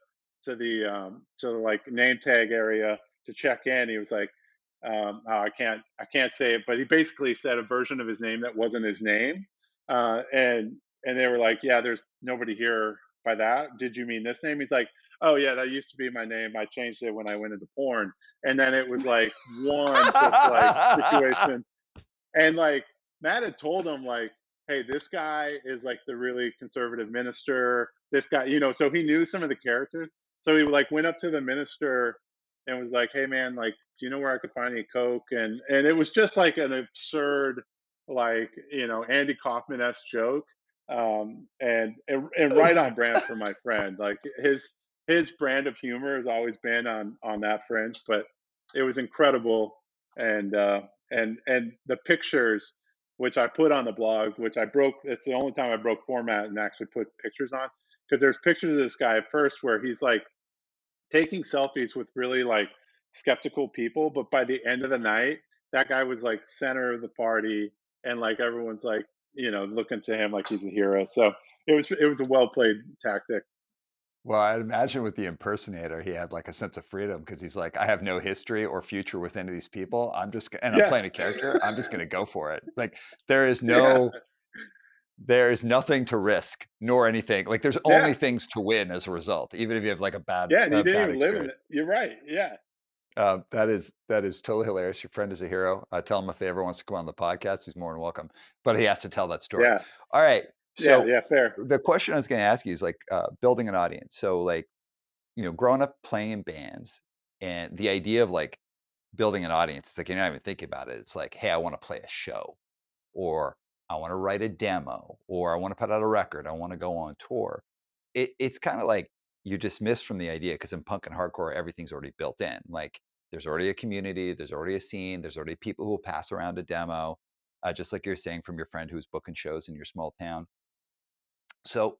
like name tag area to check in. He was like, oh, I can't say it, but he basically said a version of his name that wasn't his name. And they were like, yeah, there's nobody here by that. Did you mean this name? He's like, oh yeah, that used to be my name. I changed it when I went into porn. And then it was like one just like situation. And like Matt had told him like, hey, this guy is like the really conservative minister. This guy, so he knew some of the characters. So he like went up to the minister and was like, hey man, like, do you know where I could find any coke? And it was just like an absurd, like, Andy Kaufman-esque joke. And right on brand for my friend. Like his brand of humor has always been on that fringe, but it was incredible. And the pictures which I put on the blog, which I broke. It's the only time I broke format and actually put pictures on, because there's pictures of this guy at first where he's like taking selfies with really like skeptical people, but by the end of the night, that guy was like center of the party, and like everyone's like looking to him like he's a hero. So it was a well played tactic. Well, I'd imagine with the impersonator, he had like a sense of freedom because he's like, I have no history or future with any of these people. And I'm Yeah, playing a character. I'm just going to go for it. Like there is yeah, no, there is nothing to risk nor anything. Like there's only yeah, things to win as a result, even if you have like yeah. And he a didn't bad even live in experience. it. You're right. Yeah, That is totally hilarious. Your friend is a hero. Tell him if he ever wants to come on the podcast, he's more than welcome. But he has to tell that story. yeah, All right. yeah, So yeah. Fair. the question I was going to ask you is like building an audience. So like growing up playing in bands and the idea of like building an audience, it's like you're not even thinking about it. It's like, hey, I want to play a show, or I want to write a demo, or I want to put out a record, I want to go on tour. It's kind of like you dismiss from the idea because in punk and hardcore, everything's already built in. Like there's already a community, there's already a scene, there's already people who will pass around a demo, just like you're saying from your friend who's booking shows in your small town. So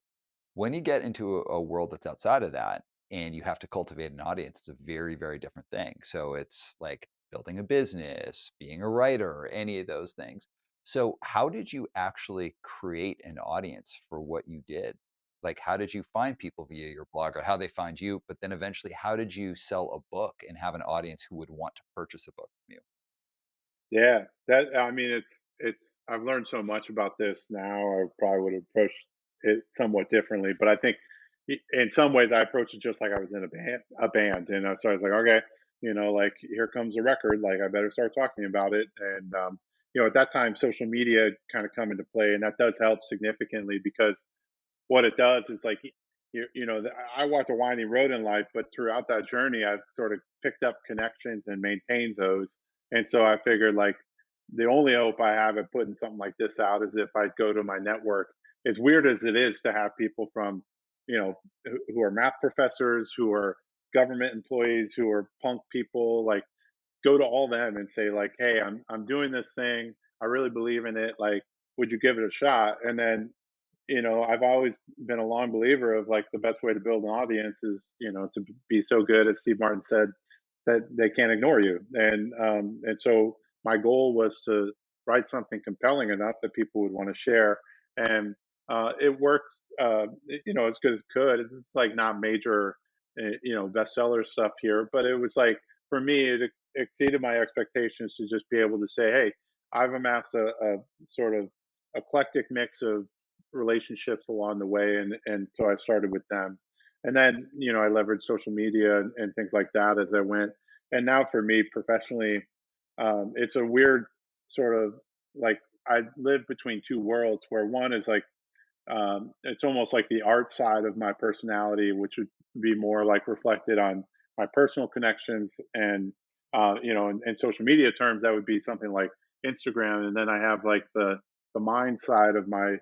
when you get into a world that's outside of that and you have to cultivate an audience, it's a very, very different thing. So it's like building a business, being a writer, any of those things. So how did you actually create an audience for what you did? Like, how did you find people via your blog or how they find you? But then eventually, how did you sell a book and have an audience who would want to purchase a book from you? Yeah, that I mean, it's I've learned so much about this now. I probably would have approached it somewhat differently, but I think in some ways I approached it just like I was in a band. So I was like, okay, like here comes a record, like I better start talking about it. And at that time, social media kind of come into play, and that does help significantly because what it does is like I walked a winding road in life, but throughout that journey I've sort of picked up connections and maintained those. And so I figured like the only hope I have at putting something like this out is if I go to my network, as weird as it is to have people from who are math professors, who are government employees, who are punk people, like go to all them and say like, hey, I'm doing this thing, I really believe in it, like would you give it a shot? And then I've always been a long believer of like the best way to build an audience is, to be so good, as Steve Martin said, that they can't ignore you. And so my goal was to write something compelling enough that people would want to share. And it worked, as good as it could. It's like not major, bestseller stuff here, but it was like, for me, it exceeded my expectations to just be able to say, hey, I've amassed a sort of eclectic mix of relationships along the way, and so I started with them, and then I leveraged social media and things like that as I went. And now for me professionally, it's a weird sort of like I live between two worlds where one is like it's almost like the art side of my personality, which would be more like reflected on my personal connections, and in social media terms, that would be something like Instagram. And then I have like the mind side of my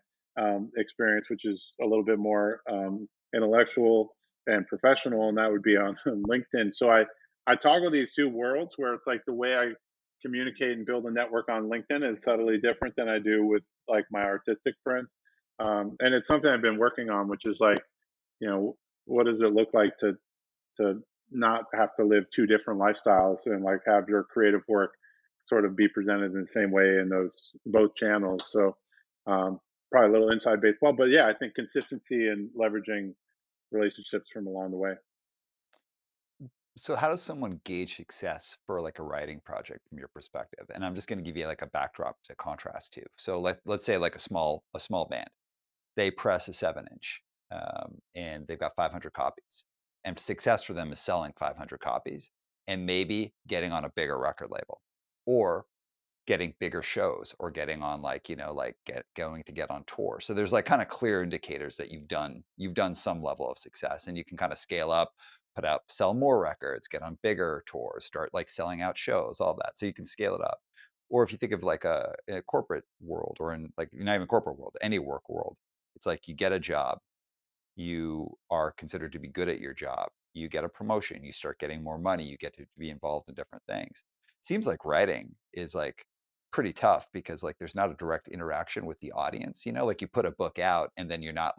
experience, which is a little bit more intellectual and professional, and that would be on LinkedIn. So I toggle these two worlds where it's like the way I communicate and build a network on LinkedIn is subtly different than I do with like my artistic friends, and it's something I've been working on, which is like, what does it look like to not have to live two different lifestyles and like have your creative work sort of be presented in the same way in those both channels. So probably a little inside baseball, but yeah, I think consistency and leveraging relationships from along the way. So how does someone gauge success for like a writing project from your perspective? And I'm just going to give you like a backdrop to contrast to. So let's say like a small band, they press a 7 inch, and they've got 500 copies, and success for them is selling 500 copies and maybe getting on a bigger record label, or getting bigger shows, or getting on like, like going to get on tour. So there's like kind of clear indicators that you've done some level of success, and you can kind of scale up, put out, sell more records, get on bigger tours, start like selling out shows, all that. So you can scale it up. Or if you think of like a corporate world, or in like not even corporate world, any work world, it's like you get a job, you are considered to be good at your job, you get a promotion, you start getting more money, you get to be involved in different things. Seems like writing is like pretty tough because like there's not a direct interaction with the audience, like you put a book out and then you're not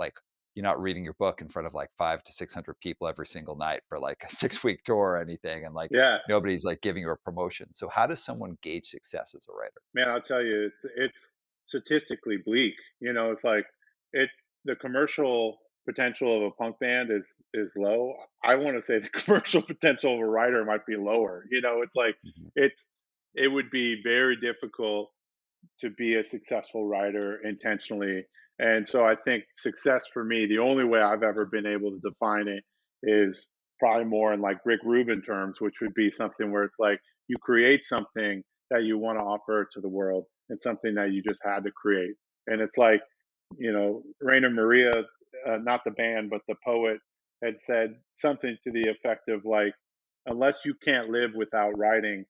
reading your book in front of like 5 to 600 people every single night for like a 6 week tour or anything, and like Yeah, nobody's like giving you a promotion. So how does someone gauge success as a writer? man, I'll tell you, it's statistically bleak. It's like it the commercial potential of a punk band is low. I want to say the commercial potential of a writer might be lower. It's like Mhm. it's it would be very difficult to be a successful writer intentionally. And so I think success for me, the only way I've ever been able to define it is probably more in like Rick Rubin terms, which would be something where it's like you create something that you want to offer to the world and something that you just had to create. And it's like, Rainer Maria, not the band, but the poet, had said something to the effect of like, unless you can't live without writing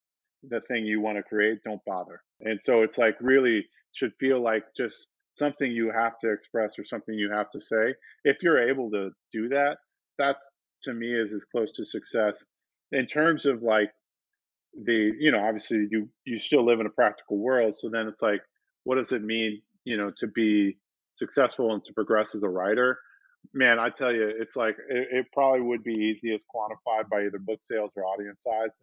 the thing you want to create, don't bother. And so it's like really should feel like just something you have to express or something you have to say. If you're able to do that, that's to me is as close to success in terms of like obviously you still live in a practical world. So then it's like, what does it mean, to be successful and to progress as a writer? Man, I tell you, it's like it probably would be easiest quantified by either book sales or audience size.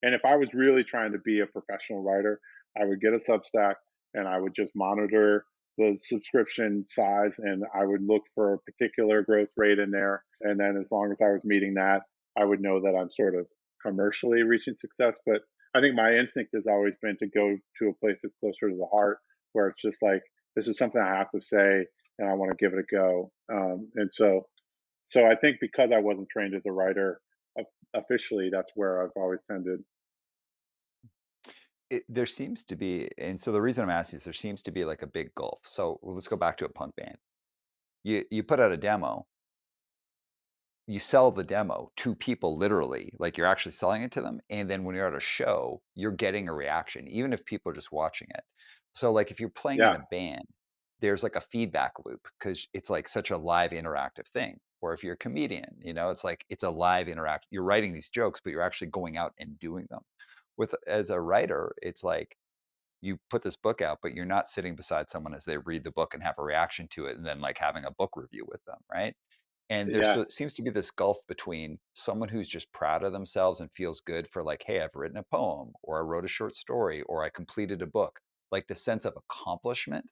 And if I was really trying to be a professional writer, I would get a Substack and I would just monitor the subscription size, and I would look for a particular growth rate in there. And then as long as I was meeting that, I would know that I'm sort of commercially reaching success. But I think my instinct has always been to go to a place that's closer to the heart, where it's just like this is something I have to say and I want to give it a go. And so I think because I wasn't trained as a writer officially, that's where I've always tended. There seems to be, and so the reason I'm asking is there seems to be like a big gulf. So let's go back to a punk band. You put out a demo, you sell the demo to people literally, like you're actually selling it to them. And then when you're at a show, you're getting a reaction, even if people are just watching it. So like if you're playing in Yeah, a band, there's like a feedback loop because it's like such a live interactive thing. Or if you're a comedian, it's like it's a live interact. You're writing these jokes, but you're actually going out and doing them. With as a writer, it's like you put this book out, but you're not sitting beside someone as they read the book and have a reaction to it and then like having a book review with them, right? And there yeah, seems to be this gulf between someone who's just proud of themselves and feels good for like, hey, I've written a poem, or I wrote a short story, or I completed a book, like the sense of accomplishment.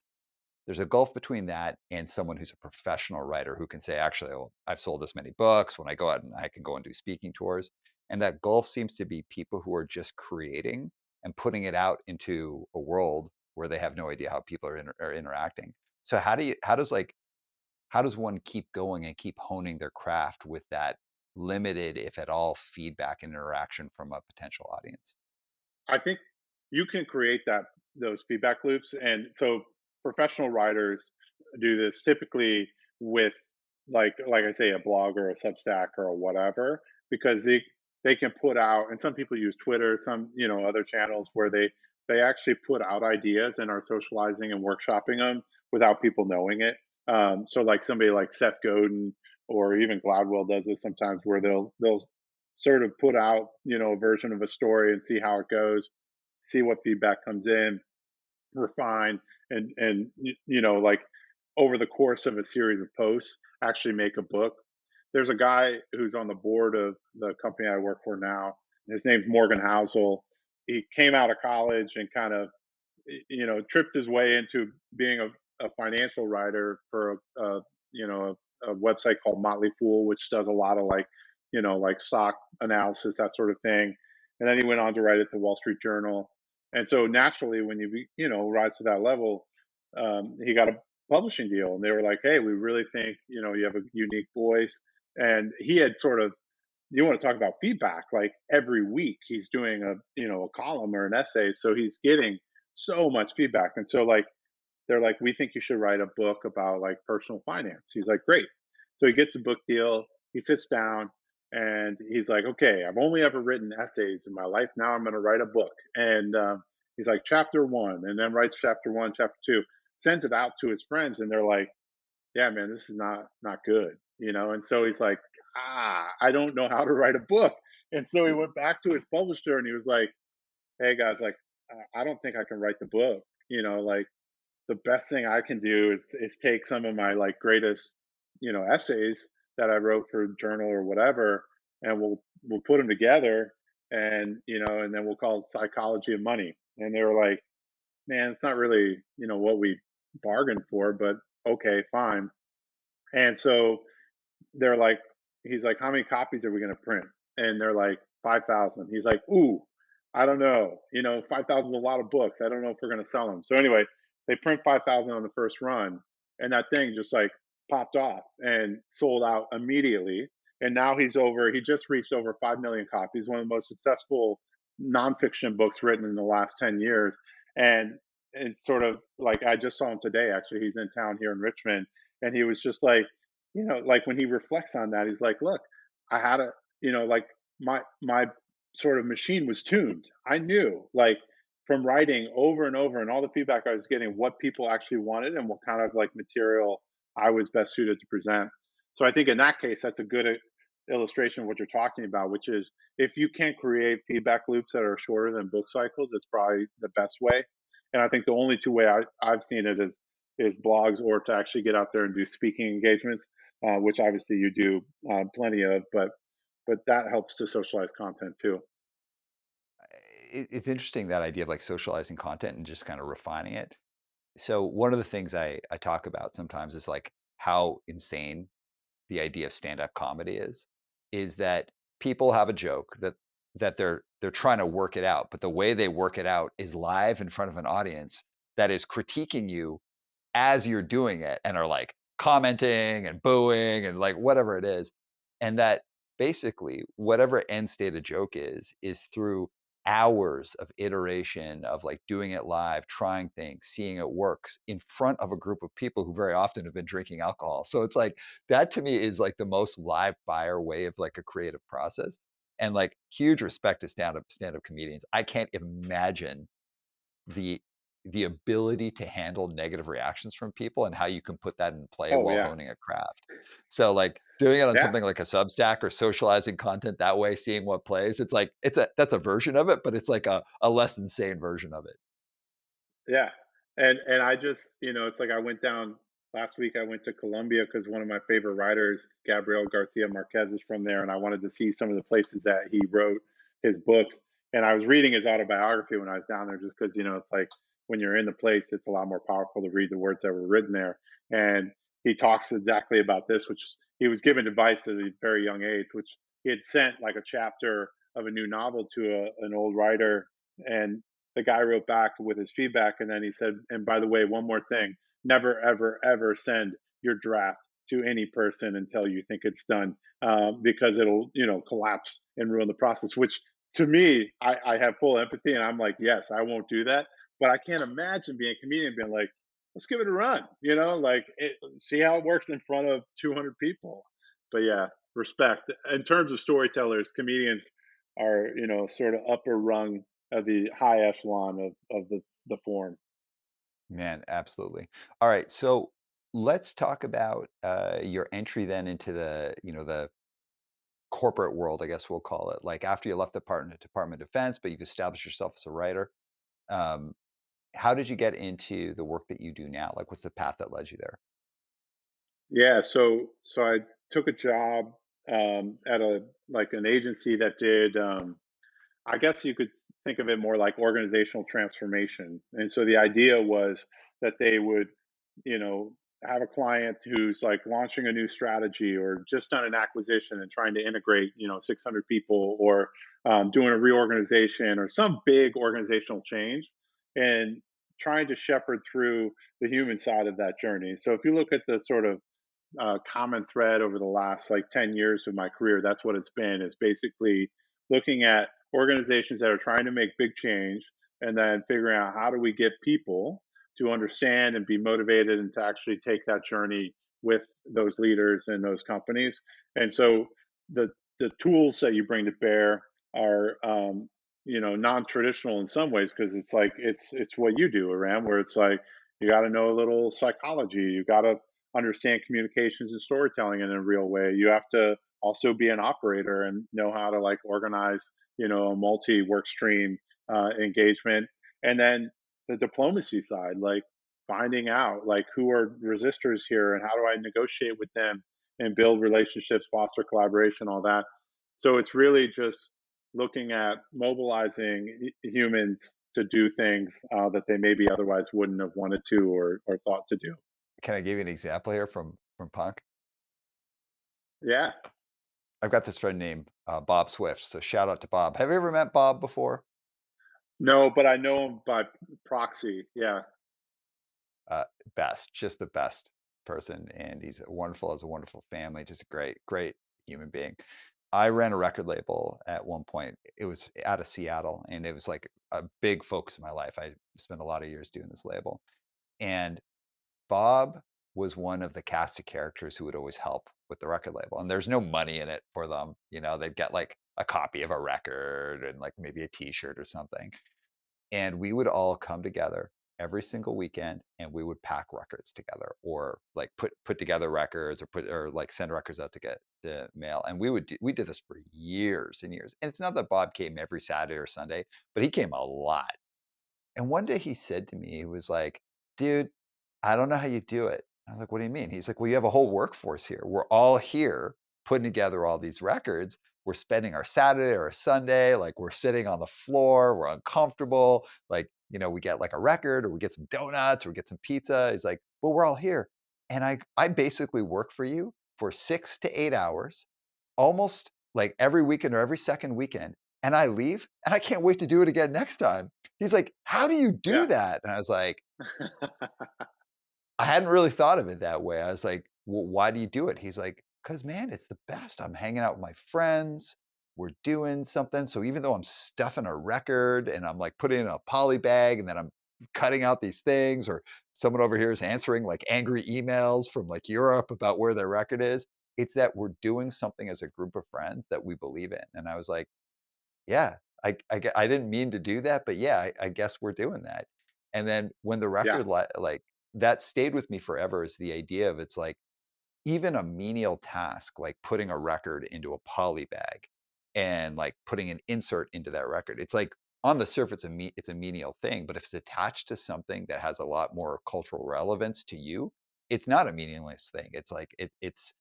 There's a gulf between that and someone who's a professional writer who can say, actually, oh, I've sold this many books. When I go out and I can go and do speaking tours. And that gulf seems to be people who are just creating and putting it out into a world where they have no idea how people are interacting. So how does one keep going and keep honing their craft with that limited, if at all, feedback and interaction from a potential audience? I think you can create those feedback loops, and so professional writers do this typically with like I say a blog or a Substack or whatever because they can put out, and some people use Twitter, some other channels where they actually put out ideas and are socializing and workshopping them without people knowing it. So like somebody like Seth Godin or even Gladwell does this sometimes where they'll sort of put out a version of a story and see how it goes, see what feedback comes in, refine, and like over the course of a series of posts actually make a book. There's a guy who's on the board of the company I work for now. His name's Morgan Housel. He came out of college and kind of tripped his way into being a financial writer for a website called Motley Fool, which does a lot of like stock analysis, that sort of thing. And then he went on to write at the Wall Street Journal. And so naturally, when rise to that level, he got a publishing deal, and they were like, "Hey, we really think you have a unique voice." And he had sort of, you want to talk about feedback, like every week he's doing a column or an essay, so he's getting so much feedback. And so like they're like, "We think you should write a book about like personal finance." He's like, "Great." So he gets a book deal, he sits down, and he's like, "Okay, I've only ever written essays in my life, now I'm going to write a book." And he's like, "Chapter 1," and then writes chapter 1, chapter 2, sends it out to his friends, and they're like, "Yeah, man, this is not good," And so he's like, I don't know how to write a book." And so he went back to his publisher and he was like, "Hey guys, like I don't think I can write the book. Like the best thing I can do is take some of my like greatest, essays that I wrote for a journal or whatever, and we'll put them together, and and then we'll call it Psychology of Money." And they were like, "Man, it's not really what we bargained for, but okay, fine." And so they're like, he's like, "How many copies are we going to print?" And they're like, 5,000. He's like, "Ooh, I don't know. 5,000 is a lot of books. I don't know if we're going to sell them." So anyway, they print 5,000 on the first run, and that thing just like popped off and sold out immediately. And now he just reached over 5 million copies, one of the most successful nonfiction books written in the last 10 years. And it's sort of like, I just saw him today, actually. He's in town here in Richmond. And he was just like, like when he reflects on that, he's like, "Look, I had a, like my sort of machine was tuned. I knew, like, from writing over and over and all the feedback I was getting, what people actually wanted and what kind of like material I was best suited to present." So I think in that case, that's a good illustration of what you're talking about, which is if you can create feedback loops that are shorter than book cycles, it's probably the best way. And I think the only two way I've seen it is blogs or to actually get out there and do speaking engagements, which obviously you do plenty of, but that helps to socialize content too. It's interesting that idea of like socializing content and just kind of refining it. So one of the things I talk about sometimes is like how insane the idea of stand-up comedy is that people have a joke that they're trying to work it out, but the way they work it out is live in front of an audience that is critiquing you as you're doing it and are like commenting and booing and like whatever it is. And that basically whatever end state a joke is through hours of iteration of like doing it live, trying things, seeing it works in front of a group of people who very often have been drinking alcohol. So it's like that to me is like the most live fire way of like a creative process. And like huge respect to stand up comedians. I can't imagine the the ability to handle negative reactions from people and how you can put that in play Oh while yeah, honing a craft. So like doing it on yeah, something like a Substack or socializing content that way, seeing what plays, it's like that's a version of it, but it's like a less insane version of it. yeah. And I just it's like I went down last week. I went to Colombia because one of my favorite writers, Gabriel Garcia Marquez, is from there, and I wanted to see some of the places that he wrote his books. And I was reading his autobiography when I was down there, just because it's like when you're in the place, it's a lot more powerful to read the words that were written there. And he talks exactly about this, which he was given advice at a very young age, which he had sent like a chapter of a new novel to an old writer, and the guy wrote back with his feedback, and then he said, "And by the way, one more thing. never, ever, ever send your draft to any person until you think it's done, because it'll, collapse and ruin the process. Which to me, I have full empathy, and I'm like, yes, I won't do that. But I can't imagine being a comedian being like, let's give it a run, like see how it works in front of 200 people. But yeah, respect. In terms of storytellers, comedians are, sort of upper rung of the high echelon of the form. Man, absolutely. All right, so let's talk about your entry then into the corporate world, I guess we'll call it. Like after you left the Department of Defense, but you've established yourself as a writer. Um, how did you get into the work that you do now? Like, what's the path that led you there? Yeah, so I took a job at a like an agency that did, I guess you could think of it more like organizational transformation. And so the idea was that they would, you know, have a client who's like launching a new strategy or just done an acquisition and trying to integrate, 600 people, or doing a reorganization or some big organizational change, and trying to shepherd through the human side of that journey. So if you look at the sort of common thread over the last like 10 years of my career, that's what it's been, is basically looking at organizations that are trying to make big change, and then figuring out how do we get people to understand and be motivated and to actually take that journey with those leaders and those companies. And so the the tools that you bring to bear are, non-traditional in some ways, because it's like it's what you do, around, where it's like you got to know a little psychology, you got to understand communications and storytelling in a real way. You have to also be an operator and know how to like organize, a multi work stream engagement. And then the diplomacy side, like finding out like who are resistors here and how do I negotiate with them and build relationships, foster collaboration, all that. So it's really just looking at mobilizing humans to do things that they maybe otherwise wouldn't have wanted to, or thought to do. Can I give you an example here from punk? Yeah. I've got this friend named Bob Swift, so shout out to Bob. Have you ever met Bob before? No, but I know him by proxy. Yeah. Uh, Best, just the best person, and he's wonderful, has a wonderful family, just a great human being. I ran a record label at one point. It was out of Seattle, and it was like a big focus of my life. I spent a lot of years doing this label, and Bob was one of the cast of characters who would always help with the record label. And there's no money in it for them. They'd get like a copy of a record and like maybe a t-shirt or something. And we would all come together every single weekend and we would pack records together, or like put together records, or like send records out to get the mail. And we did this for years and years. And it's not that Bob came every Saturday or Sunday, but he came a lot. And one day he said to me, he was like, "Dude, I don't know how you do it." I was like, "What do you mean?" He's like, "Well, you have a whole workforce here. We're all here putting together all these records. We're spending our Saturday or a Sunday, like we're sitting on the floor, we're uncomfortable. Like, we get like a record or we get some donuts or we get some pizza." He's like, "Well, we're all here. And I basically work for you for 6 to 8 hours, almost like every weekend or every second weekend. And I leave and I can't wait to do it again next time." He's like, "How do you do Yeah. that?" And I was like, I hadn't really thought of it that way. I was like, "Well, why do you do it?" He's like, "'Cause man, it's the best. I'm hanging out with my friends. We're doing something. So even though I'm stuffing a record and I'm like putting it in a poly bag and then I'm cutting out these things, or someone over here is answering like angry emails from like Europe about where their record is, it's that we're doing something as a group of friends that we believe in." And I was like, yeah, I didn't mean to do that, but yeah, I guess we're doing that. And then when the Yeah. record like that stayed with me forever, is the idea of, it's like, even a menial task like putting a record into a poly bag and like putting an insert into that record. It's like on the surface it's a menial thing, but if it's attached to something that has a lot more cultural relevance to you, it's not a meaningless thing. It's like it's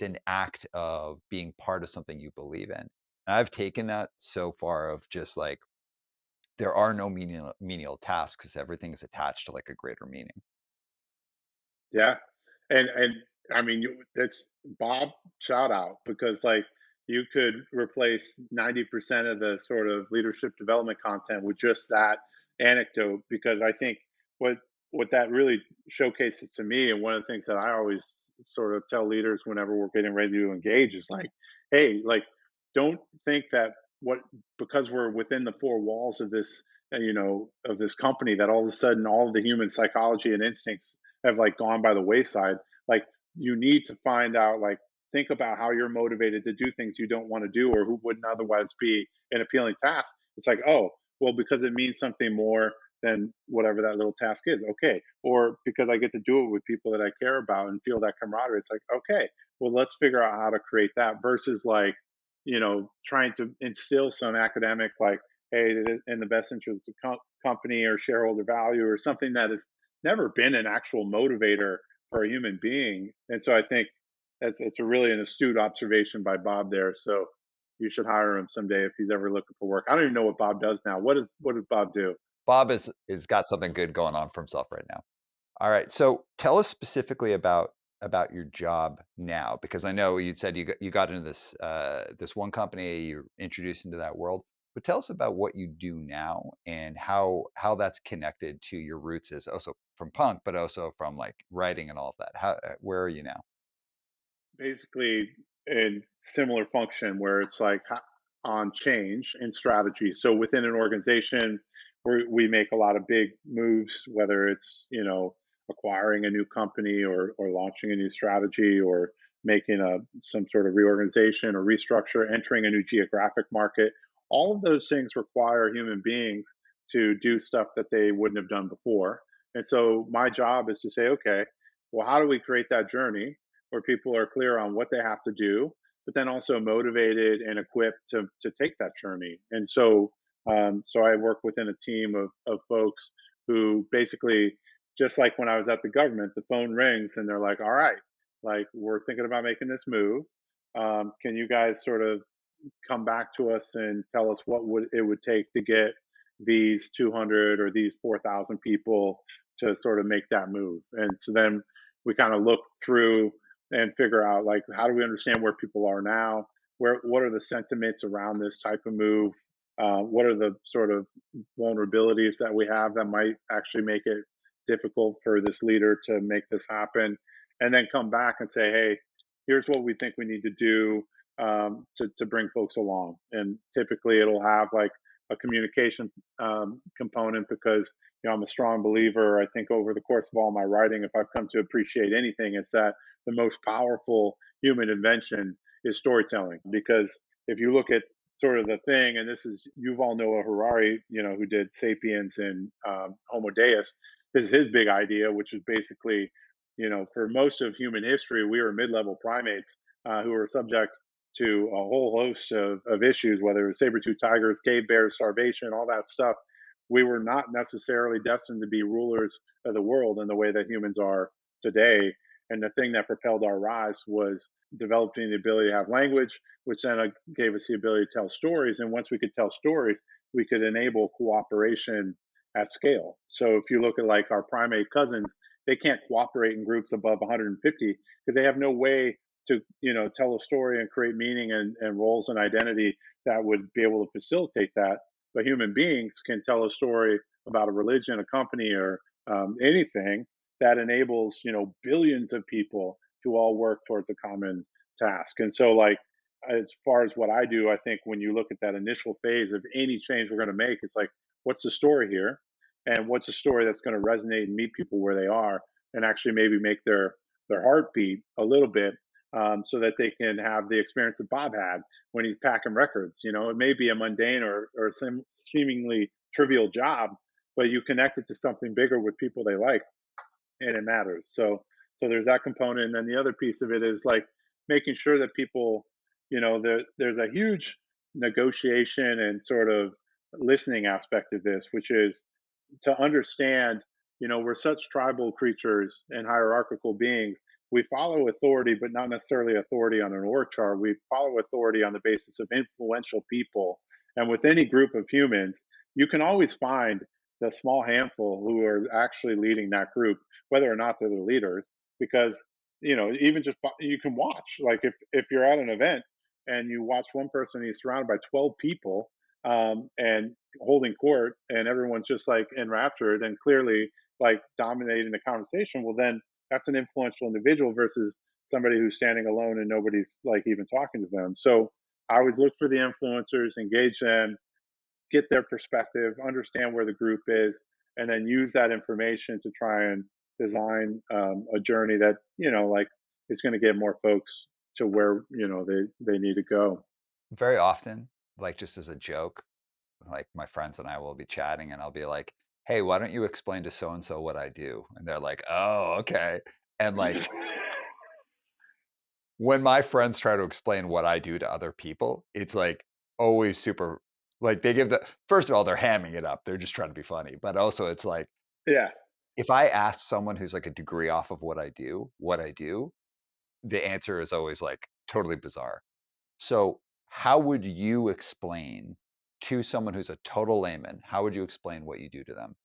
an act of being part of something you believe in. And I've taken that so far of just like there are no menial tasks because everything is attached to like a greater meaning. Yeah. And I mean, that's Bob shout out, because like you could replace 90% of the sort of leadership development content with just that anecdote. Because I think what what that really showcases to me, and one of the things that I always sort of tell leaders whenever we're getting ready to engage is like, hey, like, don't think that what because we're within the four walls of this, of this company, that all of a sudden all of the human psychology and instincts have like gone by the wayside. Like, you need to find out, like, think about how you're motivated to do things you don't want to do or who wouldn't otherwise be an appealing task. It's like, oh, well, because it means something more than whatever that little task is. Okay. Or because I get to do it with people that I care about and feel that camaraderie. It's like, okay, well, let's figure out how to create that versus like, trying to instill some academic, like, hey, it is in the best interest of the company or shareholder value or something that has never been an actual motivator for a human being. And so I think it's a really an astute observation by Bob there. So you should hire him someday if he's ever looking for work. I don't even know what Bob does now. What does Bob do? Bob is got something good going on for himself right now. All right. So tell us specifically about your job now, because I know you said you got into this this one company, you're introduced into that world. But tell us about what you do now and how that's connected to your roots as also from punk, but also from like writing and all of that. How where are you now? Basically in similar function where it's like on change and strategy. So within an organization, we make a lot of big moves, whether it's acquiring a new company or launching a new strategy or making some sort of reorganization or restructure, entering a new geographic market. All of those things require human beings to do stuff that they wouldn't have done before. And so my job is to say, okay, well, how do we create that journey where people are clear on what they have to do, but then also motivated and equipped to take that journey. And so, so I work within a team of folks who basically, just like when I was at the government, the phone rings and they're like, "All right, like, we're thinking about making this move. Can you guys sort of come back to us and tell us what would it would take to get these 200 or these 4,000 people to sort of make that move?" And so then we kind of look through and figure out, like, how do we understand where people are now, what are the sentiments around this type of move, what are the sort of vulnerabilities that we have that might actually make it difficult for this leader to make this happen, and then come back and say, hey, here's what we think we need to do, to bring folks along. And typically it'll have like a communication component because I'm a strong believer. I think over the course of all my writing, if I've come to appreciate anything, it's that the most powerful human invention is storytelling. Because if you look at sort of the thing, and this is Yuval Noah Harari, who did *Sapiens* and *Homo Deus*. This is his big idea, which is basically, for most of human history, we were mid-level primates who were subject to a whole host of issues, whether it was saber-toothed tigers, cave bears, starvation, all that stuff. We were not necessarily destined to be rulers of the world in the way that humans are today. And the thing that propelled our rise was developing the ability to have language, which then gave us the ability to tell stories. And once we could tell stories, we could enable cooperation at scale. So if you look at like our primate cousins, they can't cooperate in groups above 150 because they have no way to tell a story and create meaning and roles and identity that would be able to facilitate that. But human beings can tell a story about a religion, a company, or anything that enables billions of people to all work towards a common task. And so, like, as far as what I do, I think when you look at that initial phase of any change we're going to make, it's like, what's the story here, and what's the story that's going to resonate and meet people where they are, and actually maybe make their heart beat a little bit, so that they can have the experience that Bob had when he's packing records. It may be a mundane or seemingly trivial job, but you connect it to something bigger with people they like, and it matters. So there's that component, and then the other piece of it is like making sure that people, there's a huge negotiation and sort of listening aspect of this, which is to understand, we're such tribal creatures and hierarchical beings. We follow authority, but not necessarily authority on an org chart. We follow authority on the basis of influential people. And with any group of humans, you can always find the small handful who are actually leading that group, whether or not they're the leaders, because even just you can watch. Like, if you're at an event and you watch one person, he's surrounded by 12 people, and holding court, and everyone's just like enraptured, and clearly like dominating the conversation, well then that's an influential individual versus somebody who's standing alone and nobody's like even talking to them. So I always look for the influencers, engage them, get their perspective, understand where the group is, and then use that information to try and design a journey that like is going to get more folks to where they need to go. Very often, like just as a joke, like my friends and I will be chatting and I'll be like, "Hey, why don't you explain to so and so what I do?" And they're like, "Oh, okay." And like when my friends try to explain what I do to other people, it's like always super like they give the first of all, they're hamming it up. They're just trying to be funny. But also it's like Yeah, if I ask someone who's like a degree off of what I do, the answer is always like totally bizarre. So, how would you explain to someone who's a total layman, how would you explain what you do to them?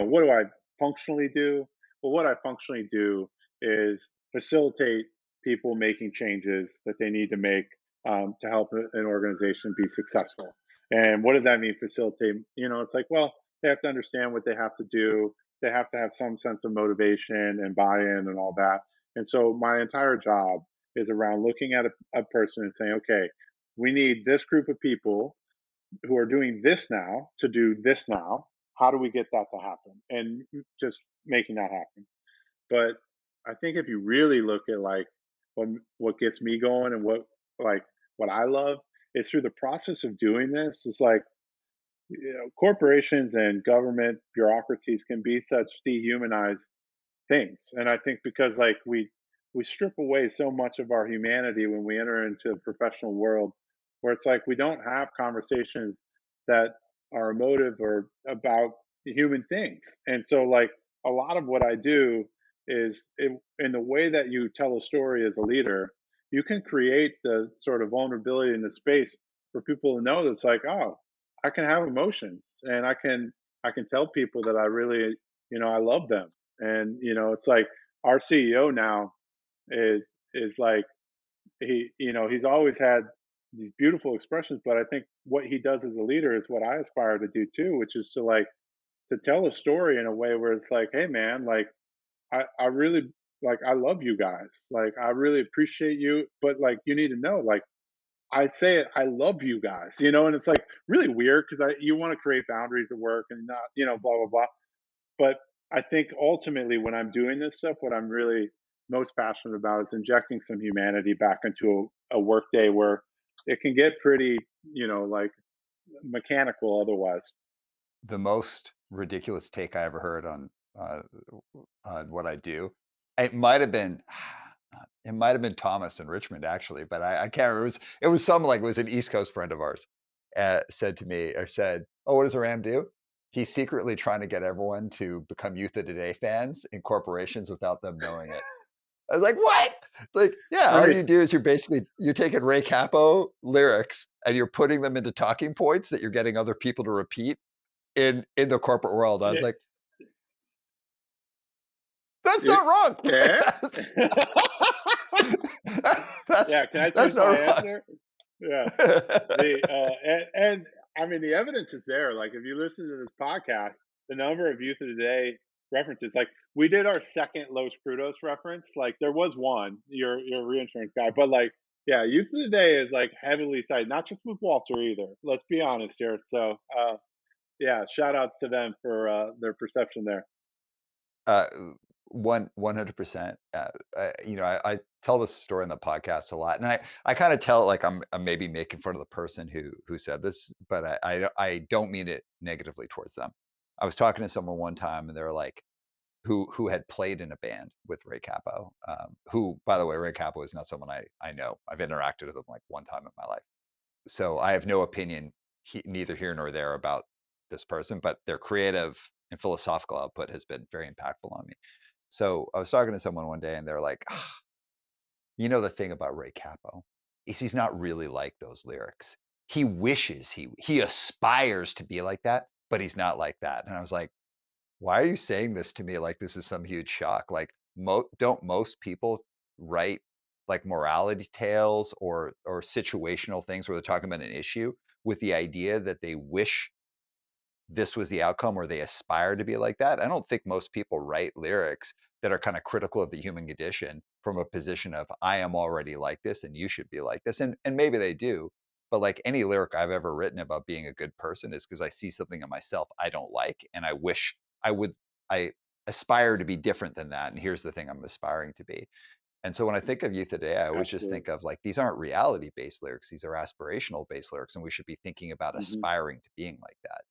what do I functionally do? Well, what I functionally do is facilitate people making changes that they need to make to help an organization be successful. And what does that mean, facilitate? It's like, well, they have to understand what they have to do. They have to have some sense of motivation and buy-in and all that. And so my entire job is around looking at a person and saying, okay, we need this group of people who are doing this now to do this now. How do we get that to happen? And just making that happen. But I think if you really look at like what gets me going and like what I love is through the process of doing this. It's like corporations and government bureaucracies can be such dehumanized things. And I think because like we strip away so much of our humanity when we enter into the professional world, where it's like we don't have conversations that are emotive or about human things. And so like a lot of what I do is in the way that you tell a story as a leader, you can create the sort of vulnerability in the space for people to know that's like, oh, I can have emotions and I can tell people that I really, I love them. And it's like our CEO now is like he's always had these beautiful expressions, but I think what he does as a leader is what I aspire to do too, which is to like to tell a story in a way where it's like, hey man, like I really like I love you guys. Like I really appreciate you, but like you need to know, like I say it, I love you guys, and it's like really weird because you want to create boundaries at work and not, blah blah blah. But I think ultimately when I'm doing this stuff, what I'm really most passionate about is injecting some humanity back into a work day where it can get pretty, like mechanical otherwise. The most ridiculous take I ever heard uh, on what I do, it might have been it might have been Thomas in Richmond actually, but I can't remember. It was some like it was an East Coast friend of ours said to me or said, "Oh, what does Ram do? He's secretly trying to get everyone to become Youth of Today fans in corporations without them knowing it." I was like, "What?" It's like, yeah, I all mean, you do is you're taking Ray Capo lyrics and you're putting them into talking points that you're getting other people to repeat in the corporate world. I was yeah, like, "That's yeah, not wrong. yeah. that's, that's Yeah, can I that's change my not answer? Yeah. wrong." And I mean the evidence is there. Like if you listen to this podcast, the number of Youth of the Day references, like we did our second Los Crudos reference. Like there was one, your reinsurance guy, but like yeah, Youth of the Day is like heavily cited, not just with Walter either. Let's be honest here. So yeah, shout outs to them for their perception there. uh, 100%. I tell this story in the podcast a lot, and I kind of tell it like I'm maybe making fun of the person who said this, but I don't mean it negatively towards them. I was talking to someone one time, and they're like, who had played in a band with Ray Capo. Who, by the way, Ray Capo is not someone I know. I've interacted with him like one time in my life, so I have no opinion, neither here nor there, about this person. But their creative and philosophical output has been very impactful on me. So I was talking to someone one day, and they're like, the thing about Ray Capo is he's not really like those lyrics. He wishes he aspires to be like that, but he's not like that." And I was like, why are you saying this to me like this is some huge shock? Like, don't most people write like morality tales or situational things where they're talking about an issue with the idea that they wish this was the outcome or they aspire to be like that. I don't think most people write lyrics that are kind of critical of the human condition from a position of I am already like this and you should be like this. And maybe they do, but like any lyric I've ever written about being a good person is because I see something in myself I don't like and I wish I would I aspire to be different than that. And here's the thing I'm aspiring to be. And so when I think of youth today, I always just Absolutely. think of like these aren't reality based lyrics, these are aspirational based lyrics, and we should be thinking about Hmm. aspiring to being like that.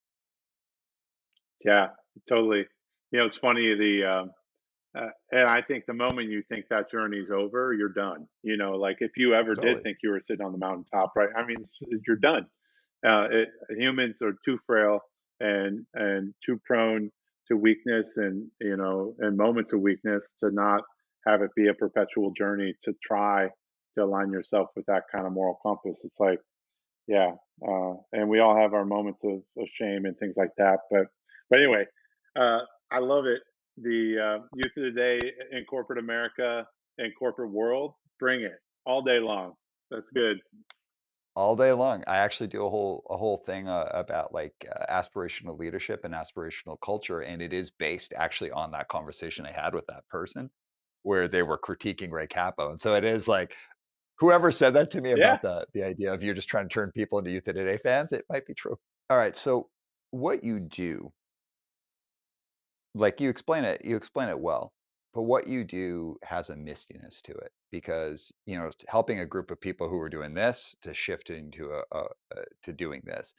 Yeah, totally. It's funny, and I think the moment you think that journey's over, you're done. Like if you ever did Totally. think you were sitting on the mountaintop, right? I mean, you're done. Humans are too frail and too prone to weakness, and moments of weakness, to not have it be a perpetual journey to try to align yourself with that kind of moral compass. It's like, yeah, and we all have our moments of shame and things like that. But anyway, uh, I love it. The youth of the day in corporate America and corporate world, bring it all day long. That's good. All day long. I actually do a whole thing about like aspirational leadership and aspirational culture, and it is based actually on that conversation I had with that person, where they were critiquing Ray Capo, and so it is like whoever said that to me Yeah. about the idea of you're just trying to turn people into Youth of Today fans, it might be true. All right, so what you do, like you explain it well, but what you do has a mistiness to it because helping a group of people who are doing this to shift into to doing this,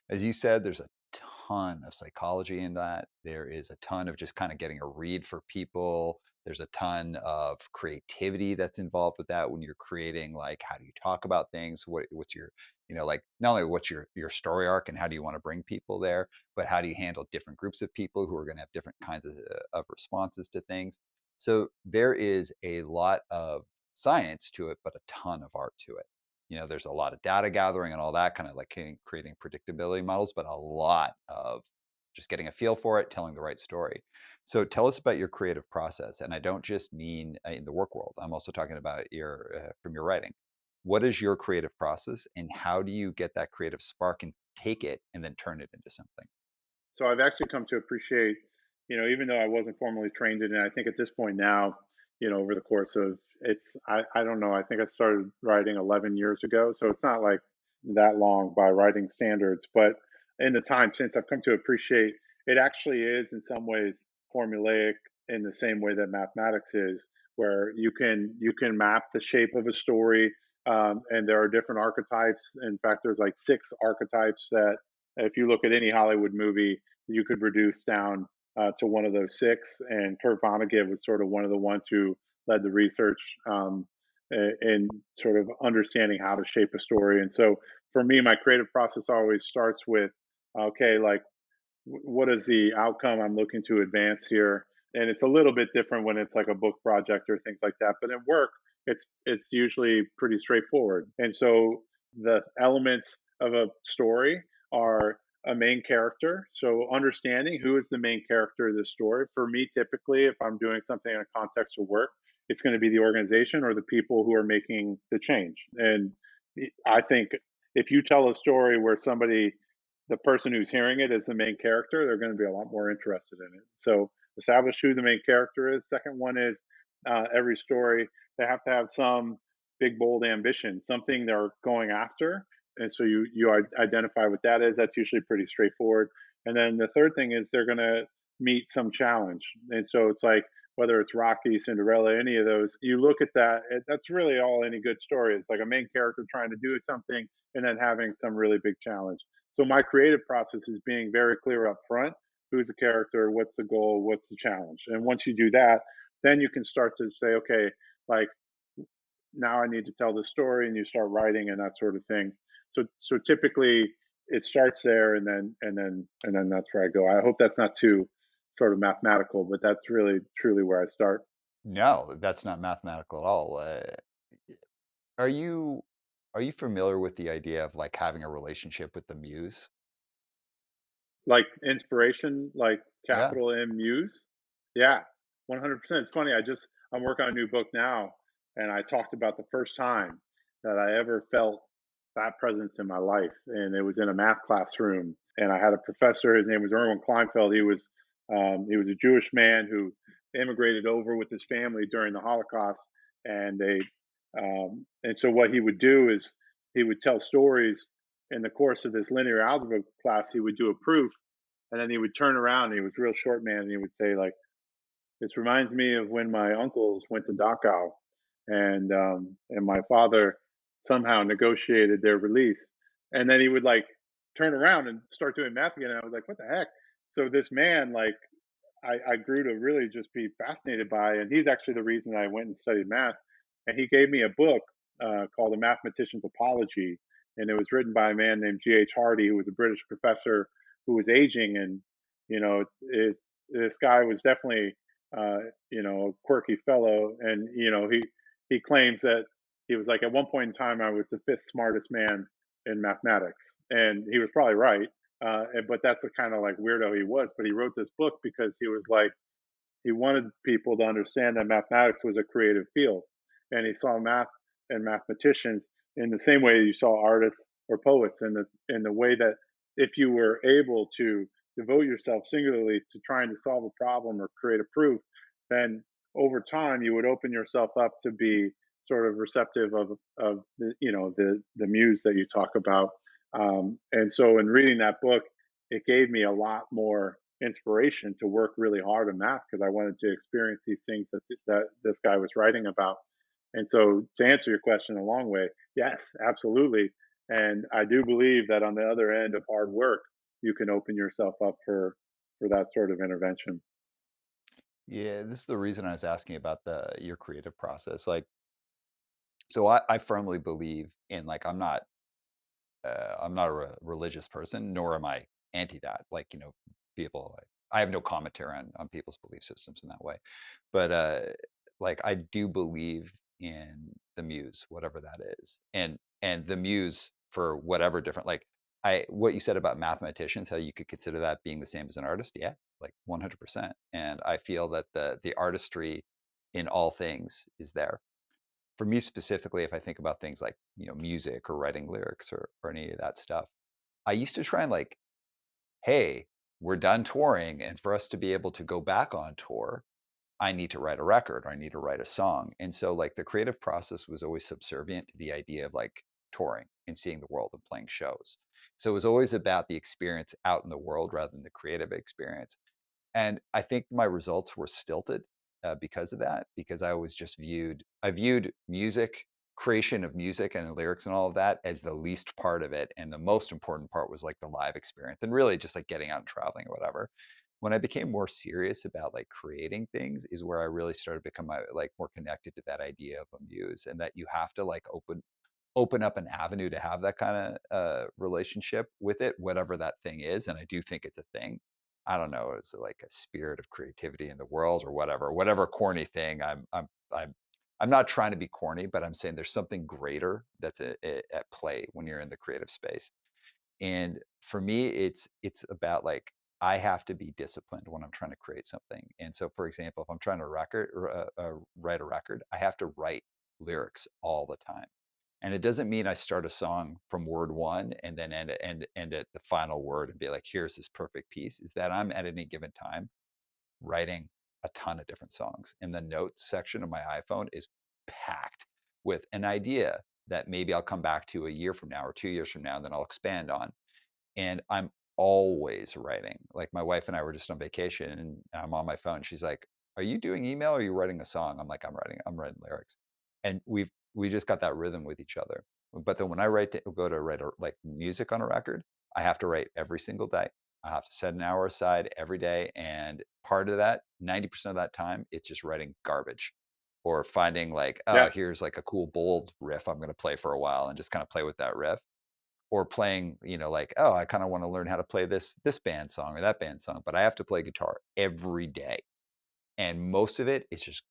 as you said, there's a ton of psychology in that. There is a ton of just kind of getting a read for people. There's a ton of creativity that's involved with that when you're creating, like, how do you talk about things? What's your, like, not only what's your story arc and how do you want to bring people there, but how do you handle different groups of people who are going to have different kinds of responses to things? So there is a lot of science to it, but a ton of art to it. There's a lot of data gathering and all that kind of like creating predictability models, but a lot of just getting a feel for it, telling the right story. So tell us about your creative process. And I don't just mean in the work world. I'm also talking about from your writing. What is your creative process and how do you get that creative spark and take it and then turn it into something? So I've actually come to appreciate, even though I wasn't formally trained in it, I think at this point now, over the course of I don't know, I think I started writing 11 years ago. So it's not like that long by writing standards. But in the time since, I've come to appreciate it actually is in some ways formulaic in the same way that mathematics is, where you can map the shape of a story. And there are different archetypes. In fact, there's like six archetypes that if you look at any Hollywood movie, you could reduce down to one of those six. And Kurt Vonnegut was sort of one of the ones who led the research in sort of understanding how to shape a story. And so for me, my creative process always starts with, okay, like what is the outcome I'm looking to advance here? And it's a little bit different when it's like a book project or things like that. But in work, it's usually pretty straightforward. And so the elements of a story are a main character. So understanding who is the main character of the story. For me, typically, if I'm doing something in a context of work, it's going to be the organization or the people who are making the change. And I think if you tell a story where the person who's hearing it is the main character, they're going to be a lot more interested in it. So establish who the main character is. Second one is every story, they have to have some big bold ambition, something they're going after. And so you identify what that is. That's usually pretty straightforward. And then the third thing is they're going to meet some challenge. And so it's like whether it's Rocky, Cinderella, any of those, you look at that. That's really all any good story. It's like a main character trying to do something and then having some really big challenge. So my creative process is being very clear up front. Who's the character? What's the goal? What's the challenge? And once you do that, then you can start to say, okay, like now I need to tell this story, and you start writing and that sort of thing. So typically it starts there, and then that's where I go. I hope that's not too sort of mathematical, but that's really truly where I start. No, that's not mathematical at all. Are you are you familiar with the idea of like having a relationship with the muse? Like inspiration, like Yeah. capital M Muse. Yeah, 100%. It's funny. I'm working on a new book now, and I talked about the first time that I ever felt. that presence in my life. And it was in a math classroom, and I had a professor. His name was Erwin Kleinfeld. He was a Jewish man who immigrated over with his family during the Holocaust, and and so what he would do is he would tell stories in the course of this linear algebra class. He would do a proof, and then he would turn around. And he was a real short man, and he would say like, "This reminds me of when my uncles went to Dachau, and my father somehow negotiated their release." And then he would like turn around and start doing math again. And I was like, "What the heck?" So this man, like, I grew to really just be fascinated by, and he's actually the reason I went and studied math. And he gave me a book called The Mathematician's Apology, and it was written by a man named G.H. Hardy, who was a British professor who was aging. And this guy was definitely a quirky fellow, and he claims that he was like, at one point in time, I was the fifth smartest man in mathematics, and he was probably right. But that's the kind of like weirdo he was. But he wrote this book because he was like, he wanted people to understand that mathematics was a creative field, and he saw math and mathematicians in the same way you saw artists or poets, in the way that if you were able to devote yourself singularly to trying to solve a problem or create a proof, then over time you would open yourself up to be sort of receptive of the muse that you talk about. And so in reading that book, it gave me a lot more inspiration to work really hard in math, because I wanted to experience these things that this guy was writing about. And so, to answer your question a long way, yes, absolutely. And I do believe that on the other end of hard work, you can open yourself up for that sort of intervention. Yeah, this is the reason I was asking about the your creative process. Like, so I firmly believe in like I'm not a religious person, nor am I anti that. Like, people, I have no commentary on people's belief systems in that way. But like, I do believe in the muse, whatever that is, and the muse for whatever different. Like, what you said about mathematicians, how you could consider that being the same as an artist. Yeah, like 100%. And I feel that the artistry in all things is there. For me specifically, if I think about things like, music or writing lyrics or any of that stuff, I used to try and like, hey, we're done touring. And for us to be able to go back on tour, I need to write a record or I need to write a song. And so like the creative process was always subservient to the idea of like touring and seeing the world and playing shows. So it was always about the experience out in the world rather than the creative experience. And I think my results were stilted because of that, because I viewed music, creation of music and lyrics and all of that as the least part of it. And the most important part was like the live experience and really just like getting out and traveling or whatever. When I became more serious about like creating things is where I really started to become like more connected to that idea of a muse, and that you have to like open up an avenue to have that kind of relationship with it, whatever that thing is. And I do think it's a thing. I don't know, it's like a spirit of creativity in the world or whatever corny thing. I'm not trying to be corny, but I'm saying there's something greater that's at play when you're in the creative space. And for me, it's about like I have to be disciplined when I'm trying to create something. And so, for example, if I'm trying to write a record, I have to write lyrics all the time. And it doesn't mean I start a song from word one and then end at the final word and be like, here's this perfect piece. Is that I'm at any given time writing a ton of different songs. And the notes section of my iPhone is packed with an idea that maybe I'll come back to a year from now or 2 years from now, and then I'll expand on. And I'm always writing. Like my wife and I were just on vacation and I'm on my phone. She's like, "Are you doing email or are you writing a song?" I'm like, I'm writing lyrics." And we just got that rhythm with each other. But then when I go to write like music on a record, I have to write every single day. I have to set an hour aside every day. And part of that, 90% of that time, it's just writing garbage or finding like, Yeah, oh, here's like a cool bold riff I'm going to play for a while and just kind of play with that riff, or playing, like, oh, I kind of want to learn how to play this band song or that band song, but I have to play guitar every day. And most of it is just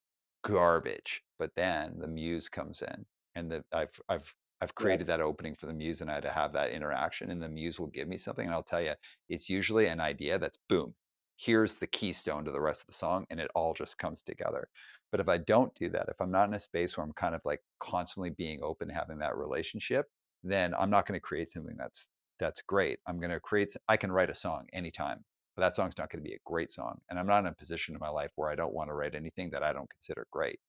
garbage. But then the muse comes in, and I've yeah, created that opening for the muse, and I had to have that interaction, and the muse will give me something. And I'll tell you, it's usually an idea that's boom. Here's the keystone to the rest of the song, and it all just comes together. But if I don't do that, if I'm not in a space where I'm kind of like constantly being open, having that relationship, then I'm not going to create something that's great. I'm going to create. I can write a song anytime, but that song's not going to be a great song. And I'm not in a position in my life where I don't want to write anything that I don't consider great.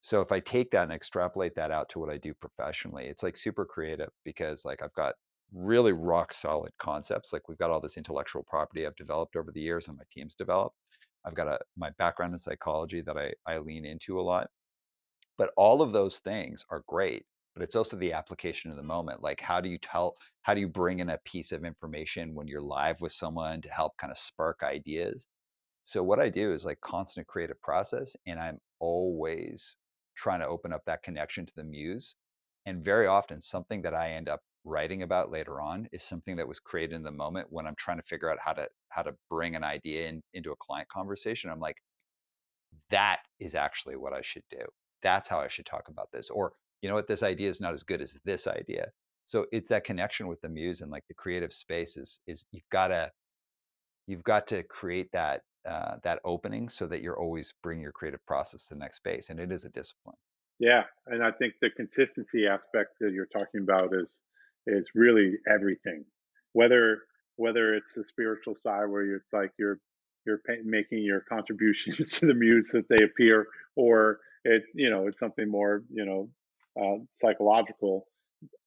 So if I take that and extrapolate that out to what I do professionally, it's like super creative because like I've got really rock solid concepts. Like we've got all this intellectual property I've developed over the years and my team's developed. I've got my background in psychology that I lean into a lot. But all of those things are great, but it's also the application in the moment. Like how do you bring in a piece of information when you're live with someone to help kind of spark ideas? So what I do is like constant creative process, and I'm always trying to open up that connection to the muse. And very often something that I end up writing about later on is something that was created in the moment when I'm trying to figure out how to bring an idea into a client conversation. I'm like, that is actually what I should do. That's how I should talk about this. Or, you know what, this idea is not as good as this idea. So it's that connection with the muse and like the creative space is you've got to create that opening so that you're always bringing your creative process to the next space, and it is a discipline. Yeah, and I think the consistency aspect that you're talking about is really everything. Whether whether it's the spiritual side where it's like making your contributions to the muse as they appear, or it's it's something more psychological.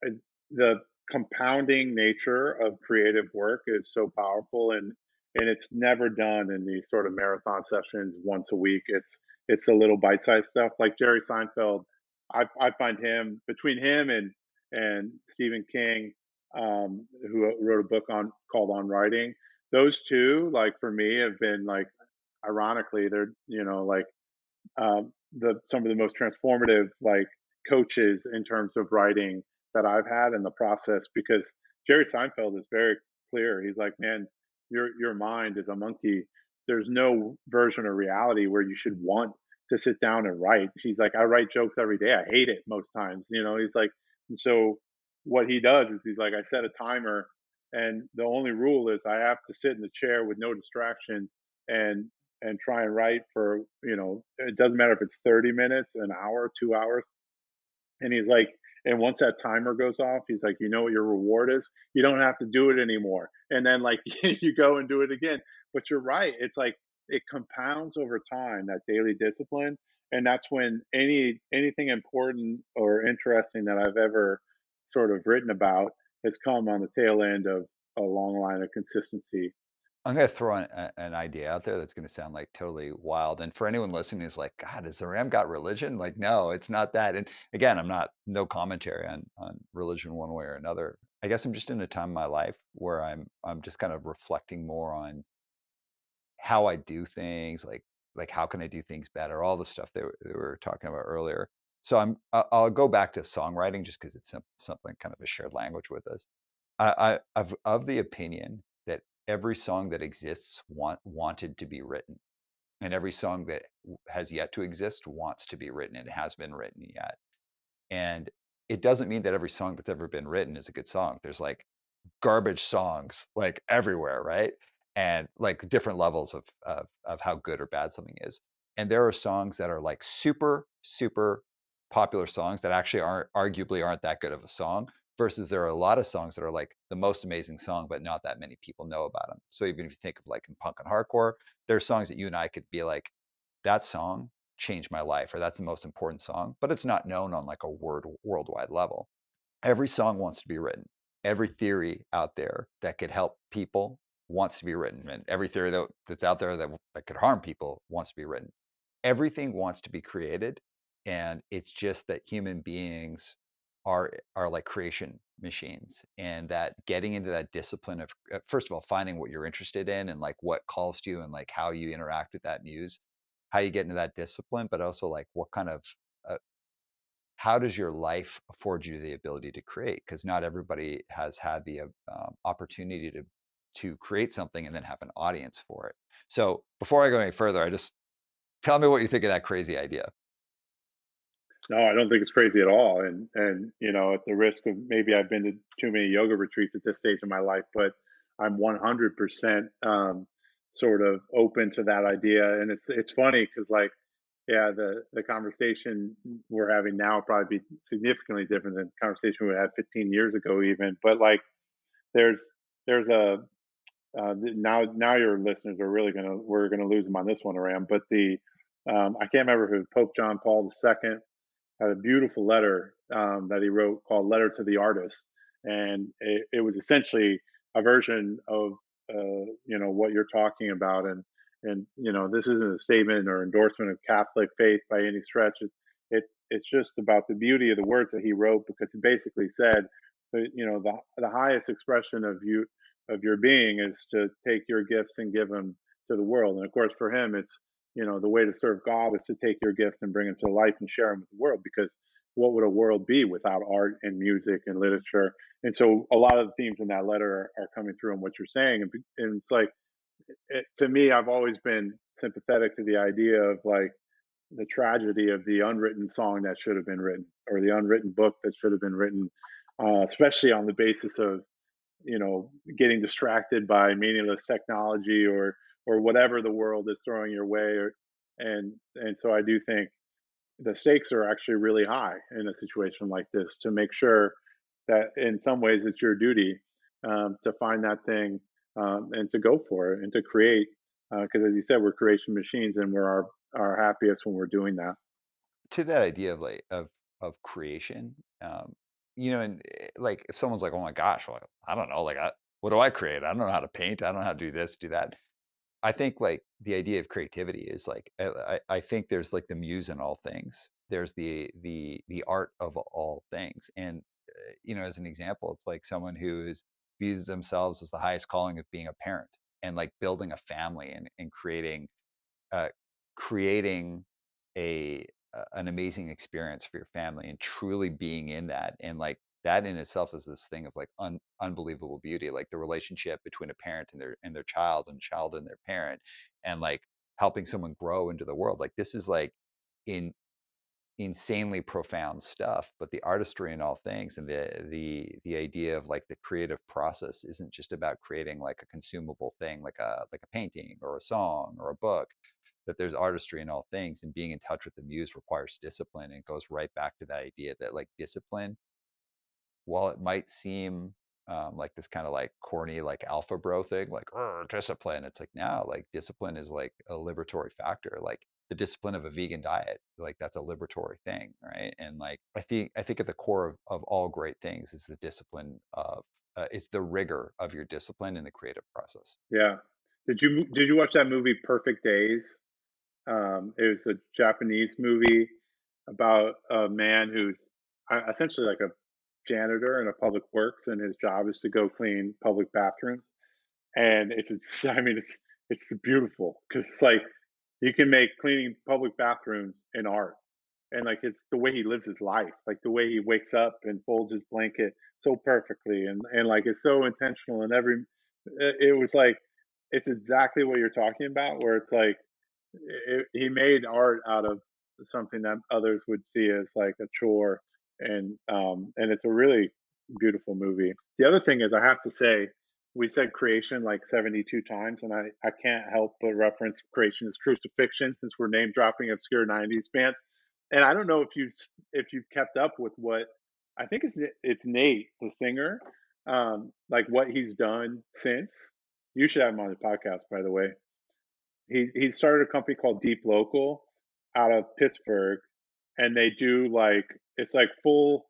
uh, the compounding nature of creative work is so powerful, and it's never done in these sort of marathon sessions once a week. It's a little bite-sized stuff like Jerry Seinfeld. I find him, between him and Stephen King, who wrote a book on called On Writing. Those two, like for me, have been like, ironically, they're like the some of the most transformative like coaches in terms of writing that I've had in the process, because Jerry Seinfeld is very clear. He's like, man, your mind is a monkey. There's no version of reality where you should want to sit down and write. He's like, I write jokes every day. I hate it most times. He's like, and so what he does is he's like, I set a timer, and the only rule is I have to sit in the chair with no distractions and try and write for, it doesn't matter if it's 30 minutes, an hour, 2 hours. And he's like, and once that timer goes off, he's like, you know what your reward is? You don't have to do it anymore. And then like you go and do it again. But you're right. It's like it compounds over time, that daily discipline. And that's when anything important or interesting that I've ever sort of written about has come on the tail end of a long line of consistency. I'm going to throw an idea out there that's going to sound like totally wild. And for anyone listening who's like, God, has the Ram got religion? Like, no, it's not that. And again, I'm not, no commentary on religion one way or another. I guess I'm just in a time in my life where I'm just kind of reflecting more on how I do things, like how can I do things better, all the stuff that we were talking about earlier. So I'll go back to songwriting just because it's something kind of a shared language with us. I've of the opinion that every song that exists wanted to be written, and every song that has yet to exist wants to be written and has been written yet. And it doesn't mean that every song that's ever been written is a good song. There's like garbage songs like everywhere, right? And like different levels of how good or bad something is. And there are songs that are like super super popular songs that actually aren't that good of a song, versus there are a lot of songs that are like the most amazing song but not that many people know about them. So even if you think of like in punk and hardcore, there's songs that you and I could be like, that song changed my life, or that's the most important song, but it's not known on like a worldwide level. Every song wants to be written. Every theory out there that could help people wants to be written, and every theory that's out there that could harm people wants to be written. Everything wants to be created, and it's just that human beings are like creation machines, and that getting into that discipline of first of all finding what you're interested in and like what calls to you and like how you interact with that muse, how you get into that discipline, but also like what kind of uh, how does your life afford you the ability to create? Because not everybody has had the opportunity to create something and then have an audience for it. So before I go any further, I just tell me what you think of that crazy idea. No, I don't think it's crazy at all. And at the risk of, maybe I've been to too many yoga retreats at this stage of my life, but I'm 100% sort of open to that idea. And it's funny because like Yeah, the conversation we're having now will probably be significantly different than the conversation we had 15 years ago even, but, like, there's there's a now your listeners are really gonna we're gonna lose them on this one, Aram, but I can't remember who Pope John Paul II had a beautiful letter that he wrote called "Letter to the Artist," and it was essentially a version of what you're talking about, and this isn't a statement or endorsement of Catholic faith by any stretch. It's just about the beauty of the words that he wrote, because he basically said that the highest expression of your being is to take your gifts and give them to the world, and of course for him it's the way to serve God is to take your gifts and bring them to life and share them with the world. Because what would a world be without art and music and literature? And so a lot of the themes in that letter are coming through in what you're saying. And it's like, to me, I've always been sympathetic to the idea of like the tragedy of the unwritten song that should have been written, or the unwritten book that should have been written, especially on the basis of getting distracted by meaningless technology or whatever the world is throwing your way. And so I do think the stakes are actually really high in a situation like this, to make sure that in some ways it's your duty to find that thing, and to go for it and to create, because as you said, we're creation machines, and we're our happiest when we're doing that. To that idea of like of creation, and like if someone's like, "Oh my gosh, well, I don't know, like, what do I create? I don't know how to paint. I don't know how to do this, do that." I think like the idea of creativity is like I think there's like the muse in all things. There's the art of all things, and as an example, it's like someone who is views themselves as the highest calling of being a parent and like building a family and uh, creating a an amazing experience for your family and truly being in that, and like that in itself is this thing of like unbelievable beauty, like the relationship between a parent and their child, and child and their parent, and like helping someone grow into the world. Like this is like in insanely profound stuff, but the artistry in all things, and the idea of like the creative process isn't just about creating like a consumable thing, like a painting or a song or a book. That there's artistry in all things, and being in touch with the muse requires discipline, and it goes right back to that idea that like discipline, while it might seem like this kind of like corny like alpha bro thing, like discipline, it's like now like discipline is like a liberatory factor, like the discipline of a vegan diet, like that's a liberatory thing, right? And like I think at the core of all great things is the discipline of is the rigor of your discipline in the creative process. Yeah. Did you watch that movie Perfect Days? It was a Japanese movie about a man who's essentially like a janitor in a public works, and his job is to go clean public bathrooms. And I mean, it's beautiful because it's like you can make cleaning public bathrooms an art, and like it's the way he lives his life, like the way he wakes up and folds his blanket so perfectly, and like it's so intentional. And it was like it's exactly what you're talking about, where it's like he made art out of something that others would see as like a chore, and it's a really beautiful movie. The other thing is, I have to say, we said creation like 72 times, and I can't help but reference creation as crucifixion, since we're name dropping obscure 90s bands. And I don't know if you've kept up with what I think it's Nate, the singer, like what he's done since. You should have him on the podcast, by the way. He started a company called Deep Local out of Pittsburgh, and they do like it's like full,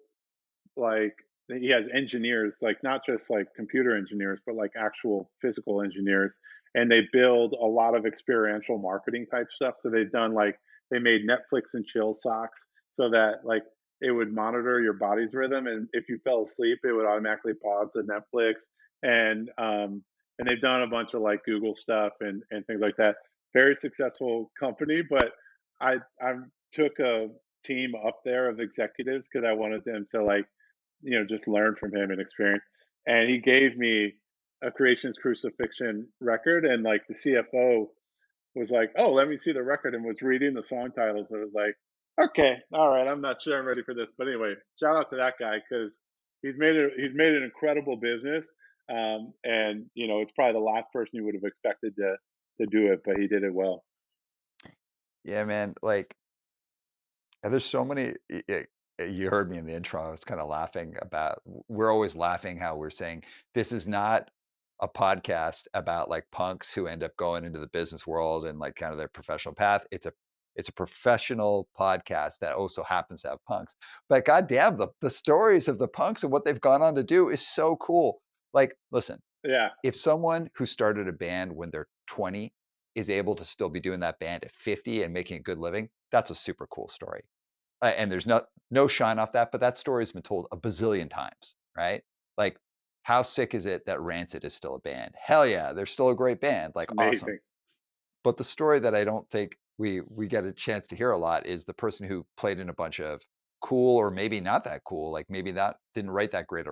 like he has engineers, like not just like computer engineers, but like actual physical engineers, and they build a lot of experiential marketing type stuff. So they've done like they made Netflix and chill socks, so that like it would monitor your body's rhythm, and if you fell asleep it would automatically pause the Netflix. And they've done a bunch of like Google stuff and things like that. Very successful company. But I took a team up there of executives because I wanted them to like just learn from him and experience. And he gave me a Creation's Crucifixion record, and like the CFO was like, "Oh, let me see the record," and was reading the song titles. And it was like, "Okay, all right, I'm not sure I'm ready for this." But anyway, shout out to that guy because he's made an incredible business. And it's probably the last person you would have expected to do it, but he did it well. Yeah, man. Like And there's so many you heard me in the intro, I was kinda laughing about we're always laughing how we're saying, "This is not a podcast about, like, punks who end up going into the business world and, like, kind of their professional path." It's a professional podcast that also happens to have punks. But goddamn, the stories of the punks and what they've gone on to do is so cool. Like, listen, Yeah, if someone who started a band when they're 20 is able to still be doing that band at 50 and making a good living, that's a super cool story. And there's no shine off that, but that story has been told a bazillion times, right? Like, how sick is it that Rancid is still a band? Hell yeah, they're still a great band. it's Like, awesome. amazing. But the story that I don't think we get a chance to hear a lot is the person who played in a bunch of cool or maybe not that cool, like maybe that didn't write that great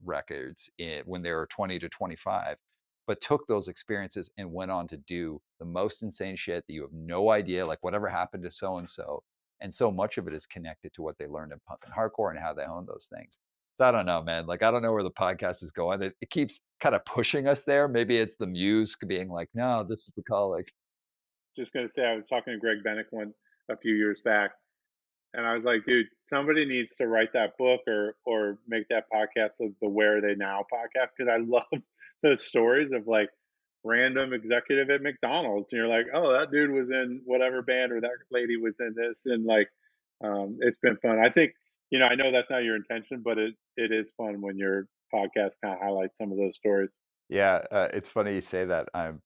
records when they were 20 to 25, but took those experiences and went on to do the most insane shit that you have no idea, like whatever happened to so and so. And so much of it is connected to what they learned in punk and hardcore and how they own those things. So I don't know, man. Like I don't know where the podcast is going. It keeps kind of pushing us there. Maybe it's the muse being like, no, this is the call. Like, Just gonna say, I was talking to Greg Bennick one a few years back, and I was like, dude, somebody needs to write that book or make that podcast of the Where Are They Now podcast because I love those stories of like random executive at McDonald's, and you're like, oh, that dude was in whatever band or that lady was in this, and like, it's been fun. I think I know that's not your intention, but it is fun when your podcast kind of highlights some of those stories. yeah, it's funny you say that. I'm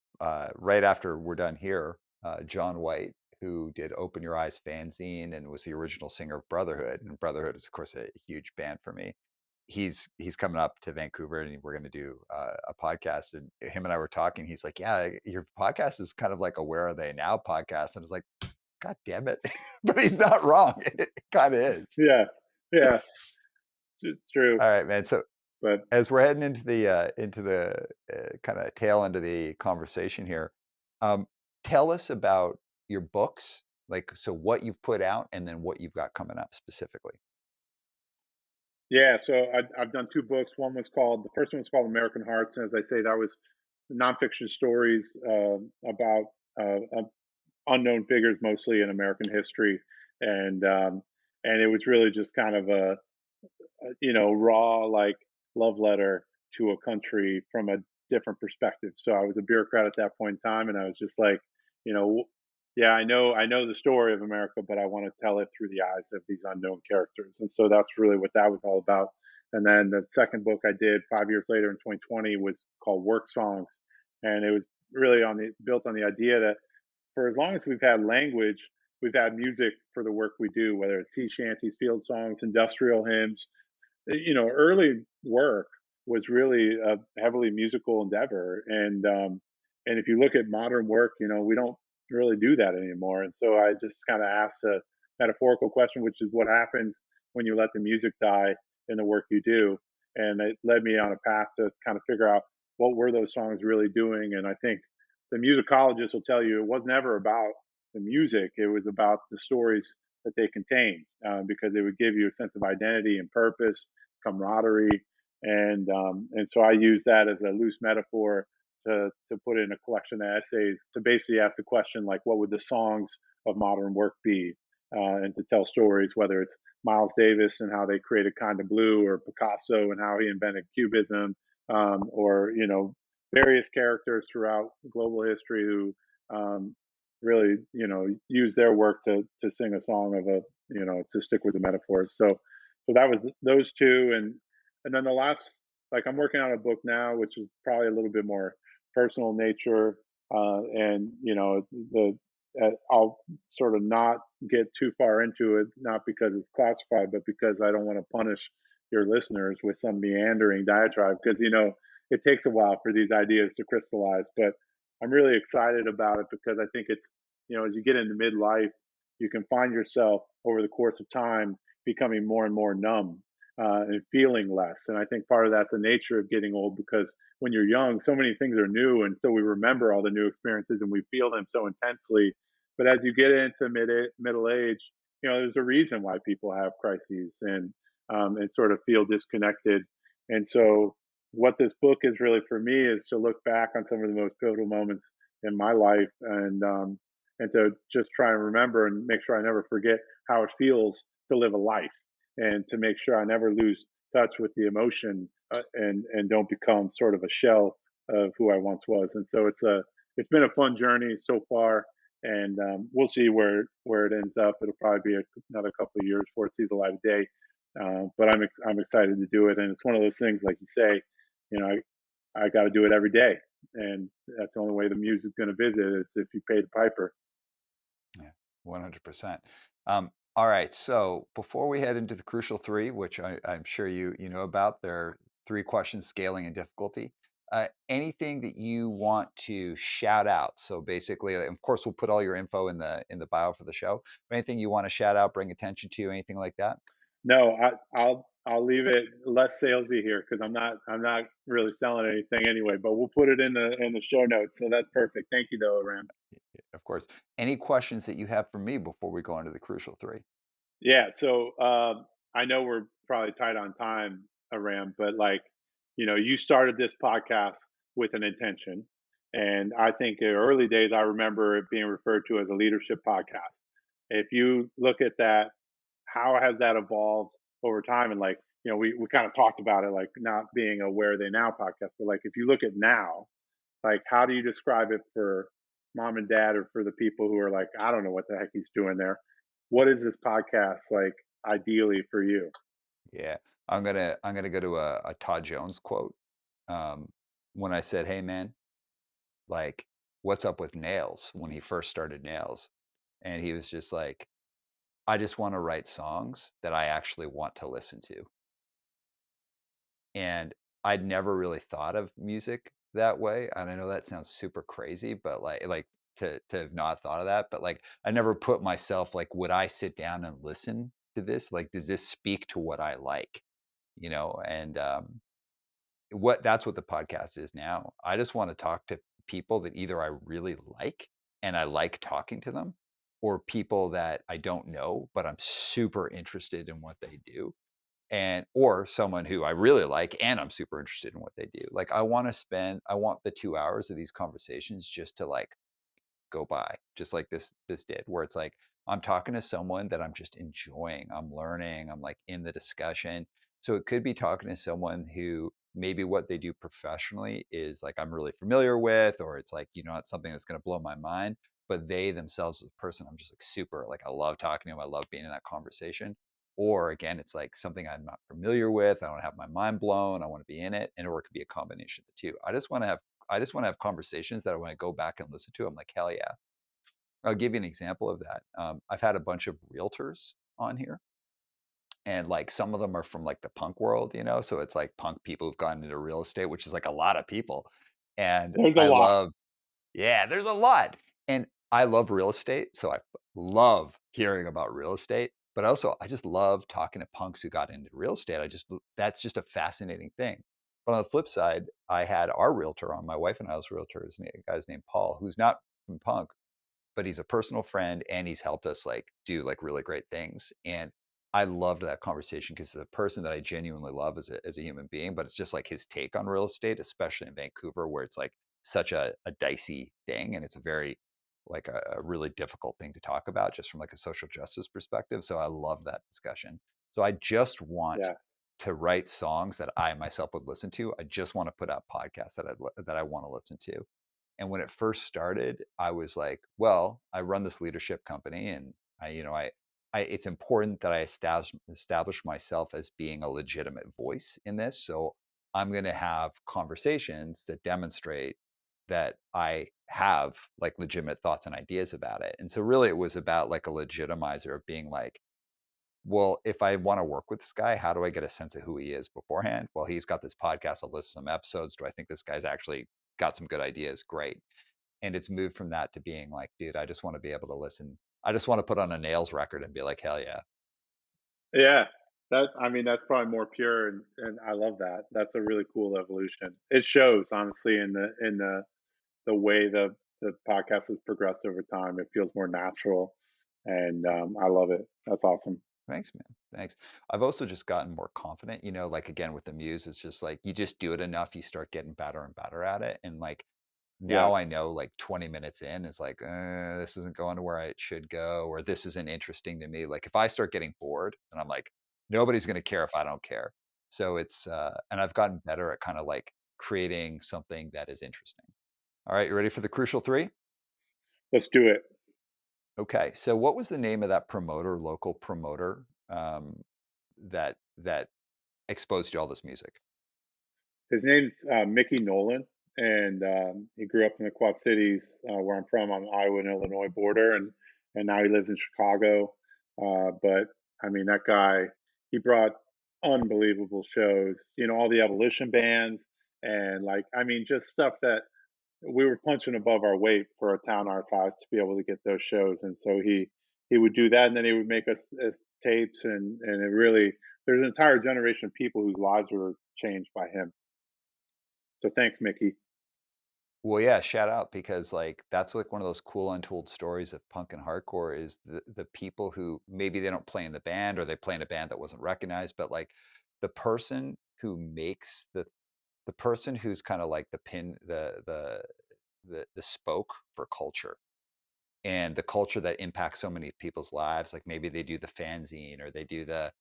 right after we're done here. John White, who did "Open Your Eyes" fanzine and was the original singer of Brotherhood, and Brotherhood is of course a huge band for me. He's coming up to Vancouver, and we're going to do a podcast. And him and I were talking. He's like, "Yeah, your podcast is kind of like a Where Are They Now podcast," and I was like, "God damn it!" But he's not wrong. It kind of is. Yeah, yeah, it's true, All right, man. So but as we're heading into the kind of tail end of the conversation here, um, tell us about your books, like so what you've put out, and then what you've got coming up specifically. yeah, so I've done 2 books. The first one was called American Hearts, and as I say, that was nonfiction stories, about, unknown figures, mostly in American history, and, um, and it was really just kind of raw, like, love letter to a country from a different perspective. So I was a bureaucrat at that point in time, and I was just like, you know, yeah, I know the story of America, but I want to tell it through the eyes of these unknown characters. And so that's really what that was all about. And then the second book I did 5 years later in 2020 was called Work Songs, and it was really built on the idea that for as long as we've had language, we've had music for the work we do, whether it's sea shanties, field songs, industrial hymns. Early work was really a heavily musical endeavor, and if you look at modern work, we don't really do that anymore. And so I just kind of asked a metaphorical question, which is what happens when you let the music die in the work you do, and it led me on a path to kind of figure out what were those songs really doing. And I think the musicologists will tell you it was never about the music; it was about the stories that they contained, because they would give you a sense of identity and purpose, camaraderie, and so I use that as a loose metaphor to put in a collection of essays to basically ask the question like, what would the songs of modern work be, and to tell stories, whether it's Miles Davis and how they created Kind of Blue, or Picasso and how he invented Cubism, or various characters throughout global history who really use their work to sing a song of a to stick with the metaphors. So that was those two, and then the last, like, I'm working on a book now, which is probably a little bit more personal in nature, and the I'll sort of not get too far into it, not because it's classified, but because I don't want to punish your listeners with some meandering diatribe, because it takes a while for these ideas to crystallize. But I'm really excited about it because I think it's as you get into midlife, you can find yourself over the course of time becoming more and more numb, and feeling less. And I think part of that's the nature of getting old, because when you're young, so many things are new, and so we remember all the new experiences and we feel them so intensely. But as you get into middle age, there's a reason why people have crises, and sort of feel disconnected. And so, what this book is really for me is to look back on some of the most pivotal moments in my life, and to just try and remember and make sure I never forget how it feels to live a life, and to make sure I never lose touch with the emotion, and don't become sort of a shell of who I once was. And so it's been a fun journey so far, and we'll see where it ends up. It'll probably be another couple of years before it sees the light of day, but I'm excited to do it, and it's one of those things, like you say, you know, I got to do it every day, and that's the only way the music's going to visit is if you pay the piper. Yeah, 100%. All right. So before we head into the crucial three, which I'm sure you know about, there are three questions: scaling and difficulty. Anything that you want to shout out? So basically, of course, we'll put all your info in the bio for the show. But anything you want to shout out, bring attention to, anything like that? No, I'll leave it less salesy here because I'm not really selling anything anyway. But we'll put it in the show notes, so that's perfect. Thank you, though, Ram. Of course. Any questions that you have for me before we go into the crucial three? Yeah, so I know we're probably tight on time, Aram, but like, you started this podcast with an intention. And I think in early days, I remember it being referred to as a leadership podcast. If you look at that, how has that evolved over time? And like, we kind of talked about it, like not being a Where Are They Now podcast, but like, if you look at now, like, how do you describe it for mom and dad or for the people who are like, I don't know what the heck he's doing there? What is this podcast like ideally for you? Yeah, I'm gonna go to a Todd Jones quote. Um, when I said, "Hey, man, like, what's up with Nails?" when he first started Nails, and he was just like, "I just want to write songs that I actually want to listen to." And I'd never really thought of music that way. And I know that sounds super crazy, but like to have not thought of that, but like I never put myself like, would I sit down and listen to this? Like, does this speak to what I like? You know, and what that's what the podcast is now. I just want to talk to people that either I really like and I like talking to them, or people that I don't know, but I'm super interested in what they do, and or someone who I really like and I'm super interested in what they do. Like I want the 2 hours of these conversations just to like go by, just like this did, where it's like I'm talking to someone that I'm just enjoying, I'm learning, I'm like in the discussion. So it could be talking to someone who maybe what they do professionally is like I'm really familiar with, or it's like, it's something that's going to blow my mind, but they themselves as a person, I'm just like super like I love talking to them, I love being in that conversation. Or again, it's like something I'm not familiar with, I don't have my mind blown, I want to be in it, and or it could be a combination of the two. I just want to have conversations that when I go back and listen to, I'm like, hell yeah. I'll give you an example of that. I've had a bunch of realtors on here, and like some of them are from like the punk world, so it's like punk people who've gotten into real estate, which is like a lot of people. And There's a I lot. love, yeah, there's a lot. And I love real estate. So I love hearing about real estate, but also I just love talking to punks who got into real estate. That's just a fascinating thing. But on the flip side, I had our realtor on, my wife and I's realtor, a guy's named Paul, who's not from punk, but he's a personal friend and he's helped us like do like really great things. And I loved that conversation because he's a person that I genuinely love as a human being, but it's just like his take on real estate, especially in Vancouver, where it's like such a dicey thing. And it's a very like a really difficult thing to talk about just from like a social justice perspective. So I love that discussion. So I just want Yeah. to write songs that I myself would listen to. I just want to put out podcasts that I want to listen to. And when it first started, I was like, well, I run this leadership company, and it's important that I establish myself as being a legitimate voice in this. So I'm going to have conversations that demonstrate that I have like legitimate thoughts and ideas about it. And so really it was about like a legitimizer of being like, well, if I want to work with this guy, how do I get a sense of who he is beforehand? Well, he's got this podcast. I'll listen to some episodes. Do I think this guy's actually got some good ideas? Great. And it's moved from that to being like, dude, I just want to be able to listen. I just want to put on a Nails record and be like, hell yeah. Yeah. I mean, that's probably more pure, and I love that. That's a really cool evolution. It shows honestly in the way the podcast has progressed over time. It feels more natural, and I love it. That's awesome. Thanks, man. Thanks. I've also just gotten more confident, like again with the muse, it's just like you just do it enough, you start getting better and better at it. And like Yeah. Now I know like 20 minutes in is like, this isn't going to where it should go, or this isn't interesting to me. Like if I start getting bored, and I'm like, nobody's going to care if I don't care. So and I've gotten better at kind of like creating something that is interesting. All right, you ready for the crucial three? Let's do it. Okay, so what was the name of that promoter, local promoter, that exposed you to all this music? His name's Mickey Nolan, and he grew up in the Quad Cities, where I'm from, on the Iowa and Illinois border, and now he lives in Chicago. But I mean, that guy, he brought unbelievable shows. You know, all the abolition bands, and like, I mean, just stuff that we were punching above our weight for a town our size to be able to get those shows. And so he would do that, and then he would make us as tapes, and it really, there's an entire generation of people whose lives were changed by him. So thanks, Mickey. Well, yeah, shout out because like that's like one of those cool untold stories of punk and hardcore is the people who maybe they don't play in the band or they play in a band that wasn't recognized, but like the person who makes the person who's kind of like the pin the spoke for culture and the culture that impacts so many people's lives. Like maybe they do the fanzine or they do the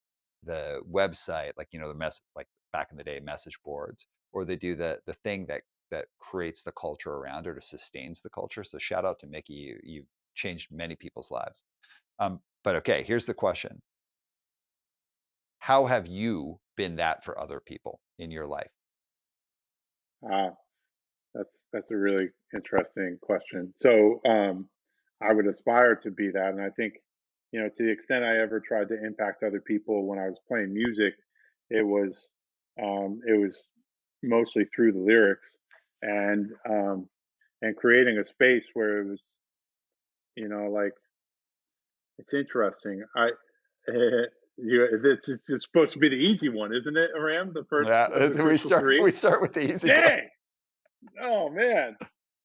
website, like the mess like back in the day message boards, or they do the thing that creates the culture around it or sustains the culture. So shout out to Mickey, you changed many people's lives. But okay, here's the question: how have you been that for other people in your life? Uh, that's a really interesting question. So I would aspire to be that, and I think, you know, to the extent I ever tried to impact other people when I was playing music, it was it was mostly through the lyrics, and creating a space where it was, you know, like, it's interesting. It's supposed to be the easy one, isn't it, Aram? The first of Yeah, the we crucial start three. we start with the easy one. Dang! Oh man.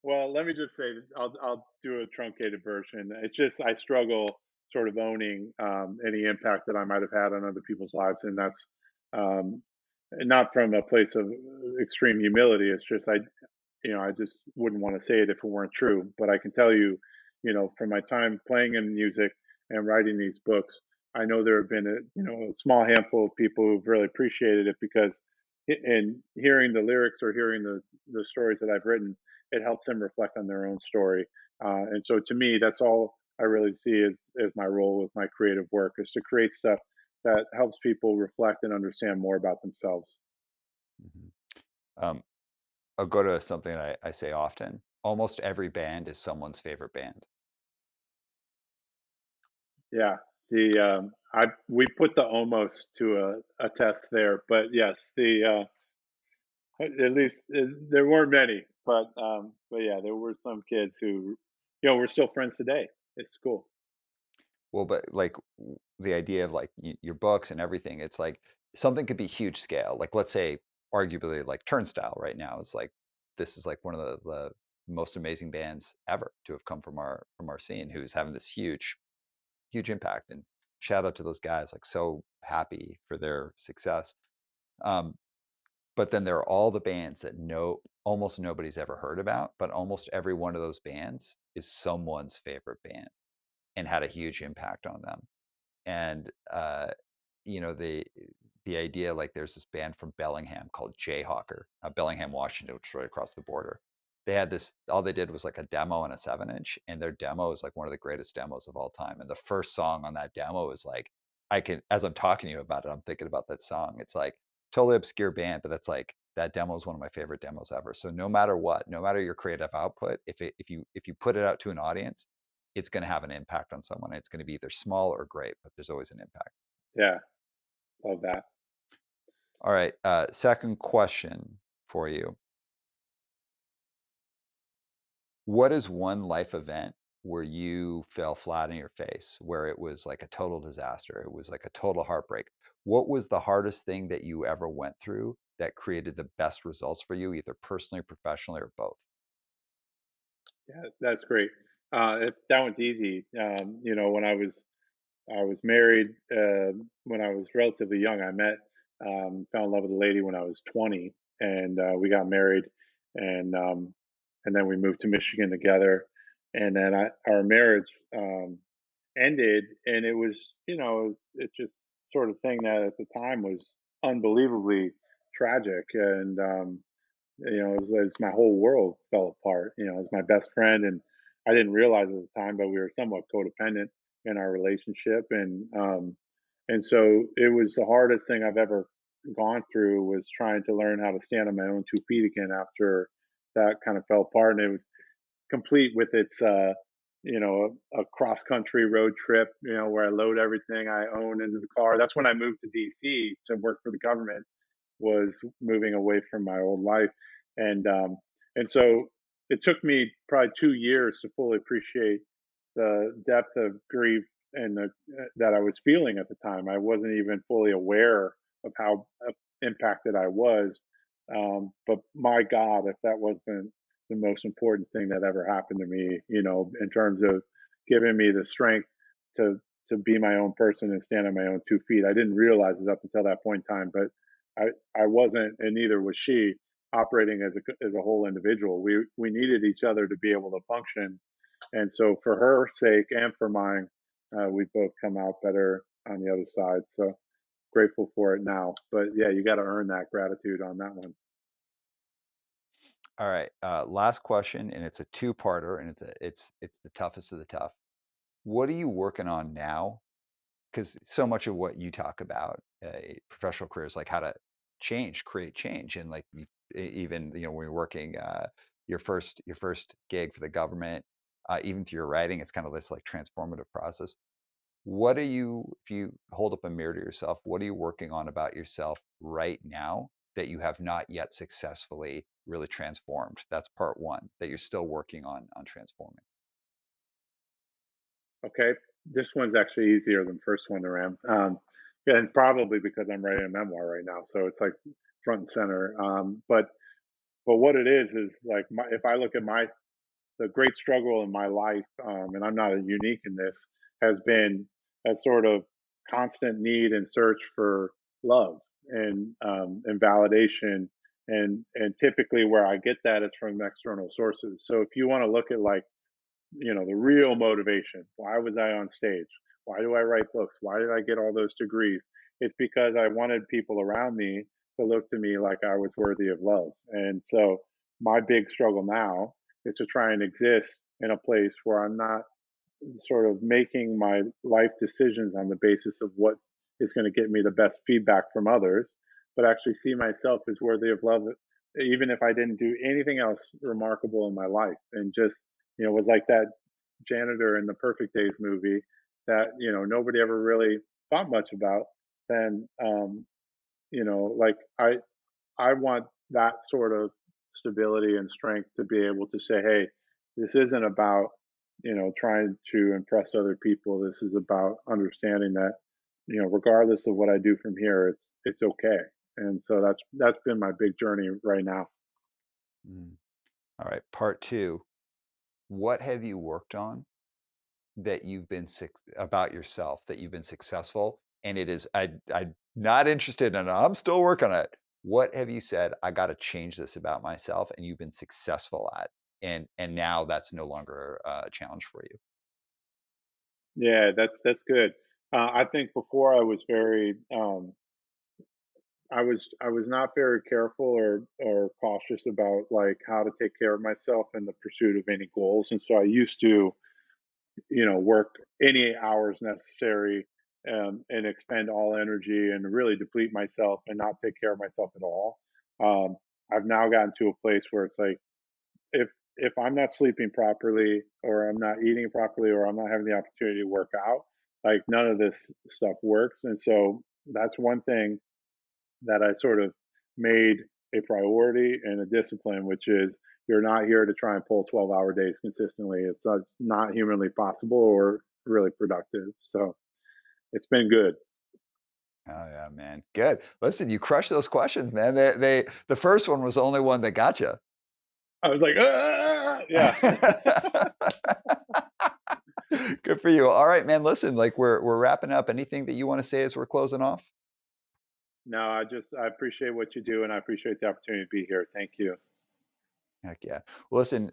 Well, let me just say that I'll do a truncated version. It's just I struggle sort of owning any impact that I might have had on other people's lives, and that's um, not from a place of extreme humility. It's just I just wouldn't want to say it if it weren't true. But I can tell you, you know, from my time playing in music and writing these books, I know there have been a small handful of people who've really appreciated it because in hearing the lyrics or hearing the stories that I've written, it helps them reflect on their own story. And so to me, that's all I really see as my role with my creative work is to create stuff that helps people reflect and understand more about themselves. Mhm. Um, I'll go to something I say often. Almost every band is someone's favorite band. Yeah, the I we put the almost to a test there, but yes, the at least there weren't many, but yeah, there were some kids who, you know, we're still friends today. It's cool. Well, but like the idea of like your books and everything, it's like something could be huge scale. Like let's say, arguably, like Turnstile right now is like this is like one of the most amazing bands ever to have come from our scene, who's having this huge impact. And shout out to those guys, like so happy for their success. Um, but then there are all the bands that almost nobody's ever heard about, but almost every one of those bands is someone's favorite band and had a huge impact on them. And you know the idea, like there's this band from Bellingham called Jayhawker, Bellingham, Washington, which is right across the border. They had this, all they did was like a demo and a 7 inch, and their demo is like one of the greatest demos of all time. And the first song on that demo is like, I can, as I'm talking to you about it, I'm thinking about that song. It's like totally obscure band, but that's like that demo is one of my favorite demos ever. So no matter what, no matter your creative output, if you put it out to an audience, it's going to have an impact on someone. It's going to be either small or great, but there's always an impact. Yeah, love that. All right. Second question for you. What is one life event where you fell flat on your face, where it was like a total disaster? It was like a total heartbreak. What was the hardest thing that you ever went through that created the best results for you, either personally, professionally, or both? Yeah, that's great. That one's easy. You know, when I was married when I was relatively young. I met fell in love with a lady when I was 20, and we got married, and and then we moved to Michigan together, and then our marriage ended, and it was, it just sort of thing that at the time was unbelievably tragic, and as my whole world fell apart. As my best friend, and I didn't realize at the time, but we were somewhat codependent in our relationship, and so it was the hardest thing I've ever gone through, was trying to learn how to stand on my own 2 feet again after that kind of fell apart, and it was complete with its a cross country road trip, where I load everything I own into the car. That's when I moved to DC to work for the government, was moving away from my old life, and so it took me probably 2 years to fully appreciate the depth of grief and that I was feeling at the time. I wasn't even fully aware of how impacted I was. But my God, if that wasn't the most important thing that ever happened to me, in terms of giving me the strength to be my own person and stand on my own 2 feet. I didn't realize it up until that point in time, but I wasn't, and neither was she, operating as a whole individual. We needed each other to be able to function, and so for her sake and for mine, we both come out better on the other side. So grateful for it now. But yeah, you got to earn that gratitude on that one. All right. Last question, and it's a two-parter, and it's the toughest of the tough. What are you working on now? Because so much of what you talk about, professional careers, like how to create change, and like even when you're working your first gig for the government, even through your writing, it's kind of this like transformative process. What are you, if you hold up a mirror to yourself, what are you working on about yourself right now that you have not yet successfully really transformed? That's part one that you're still working on transforming. Okay, this one's actually easier than the first one to ram, and probably because I'm writing a memoir right now, so it's like front and center. But what it is like, if I look at the great struggle in my life, and I'm not unique in this, has been a sort of constant need and search for love and validation, and typically where I get that is from external sources. So if you want to look at, like, the real motivation, why was I on stage? Why do I write books? Why did I get all those degrees? It's because I wanted people around me to look to me like I was worthy of love. And so my big struggle now is to try and exist in a place where I'm not sort of making my life decisions on the basis of what is going to get me the best feedback from others, but actually see myself as worthy of love, even if I didn't do anything else remarkable in my life. And just, was like that janitor in the Perfect Days movie that, nobody ever really thought much about. Then, like I want that sort of stability and strength to be able to say, hey, this isn't about, trying to impress other people. This is about understanding that, regardless of what I do from here, it's okay. And so that's been my big journey right now. Mm. All right. Part two. What have you worked on that you've been about yourself that you've been successful? And it is, I'm not interested in it. I'm still working on it. What have you said? I got to change this about myself, and you've been successful at, and now that's no longer a challenge for you. Yeah, that's good. I think before I was very I was not very careful or cautious about, like, how to take care of myself in the pursuit of any goals, and so I used to, work any hours necessary, and expend all energy and really deplete myself and not take care of myself at all. Um, I've now gotten to a place where it's like, if I'm not sleeping properly, or I'm not eating properly, or I'm not having the opportunity to work out, like, none of this stuff works. And so that's one thing that I sort of made a priority and a discipline, which is, you're not here to try and pull 12-hour days consistently. It's not humanly possible or really productive. So it's been good. Oh yeah, man. Good. Listen, you crushed those questions, man. The first one was the only one that got you. I was like, ah, yeah. Good for you. All right, man. Listen, like we're wrapping up. Anything that you want to say as we're closing off? No, I appreciate what you do, and I appreciate the opportunity to be here. Thank you. Heck yeah. Well, listen,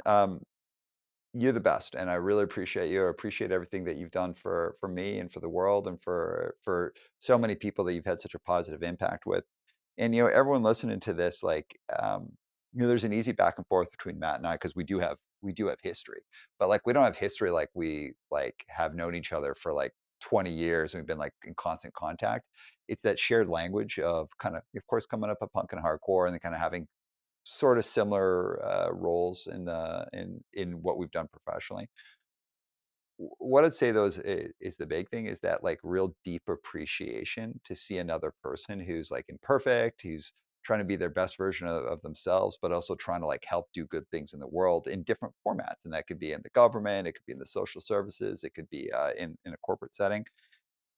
you're the best, and I really appreciate you. I appreciate everything that you've done for me and for the world and for so many people that you've had such a positive impact with. And everyone listening to this, like, there's an easy back and forth between Matt and I because we do have history, but like we don't have history like we like have known each other for like 20 years and we've been like in constant contact. It's that shared language of course, coming up a punk and hardcore and then kind of having sort of similar roles in what we've done professionally. What I'd say though is the big thing is that like real deep appreciation to see another person who's like imperfect, who's trying to be their best version of themselves, but also trying to like help do good things in the world in different formats. And that could be in the government, it could be in the social services, it could be in a corporate setting.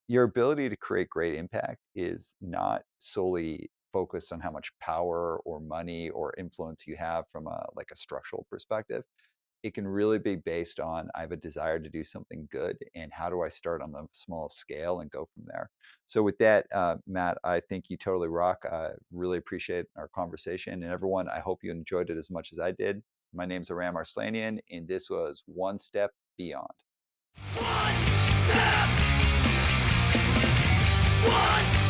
Your ability to create great impact is not solely focused on how much power or money or influence you have from a structural perspective. It can really be based on I have a desire to do something good and how do I start on the small scale and go from there. So with that, Matt, I think you totally rock. I really appreciate our conversation, and everyone, I hope you enjoyed it as much as I did. My name's Aram Arslanian, and this was One Step Beyond. One step, one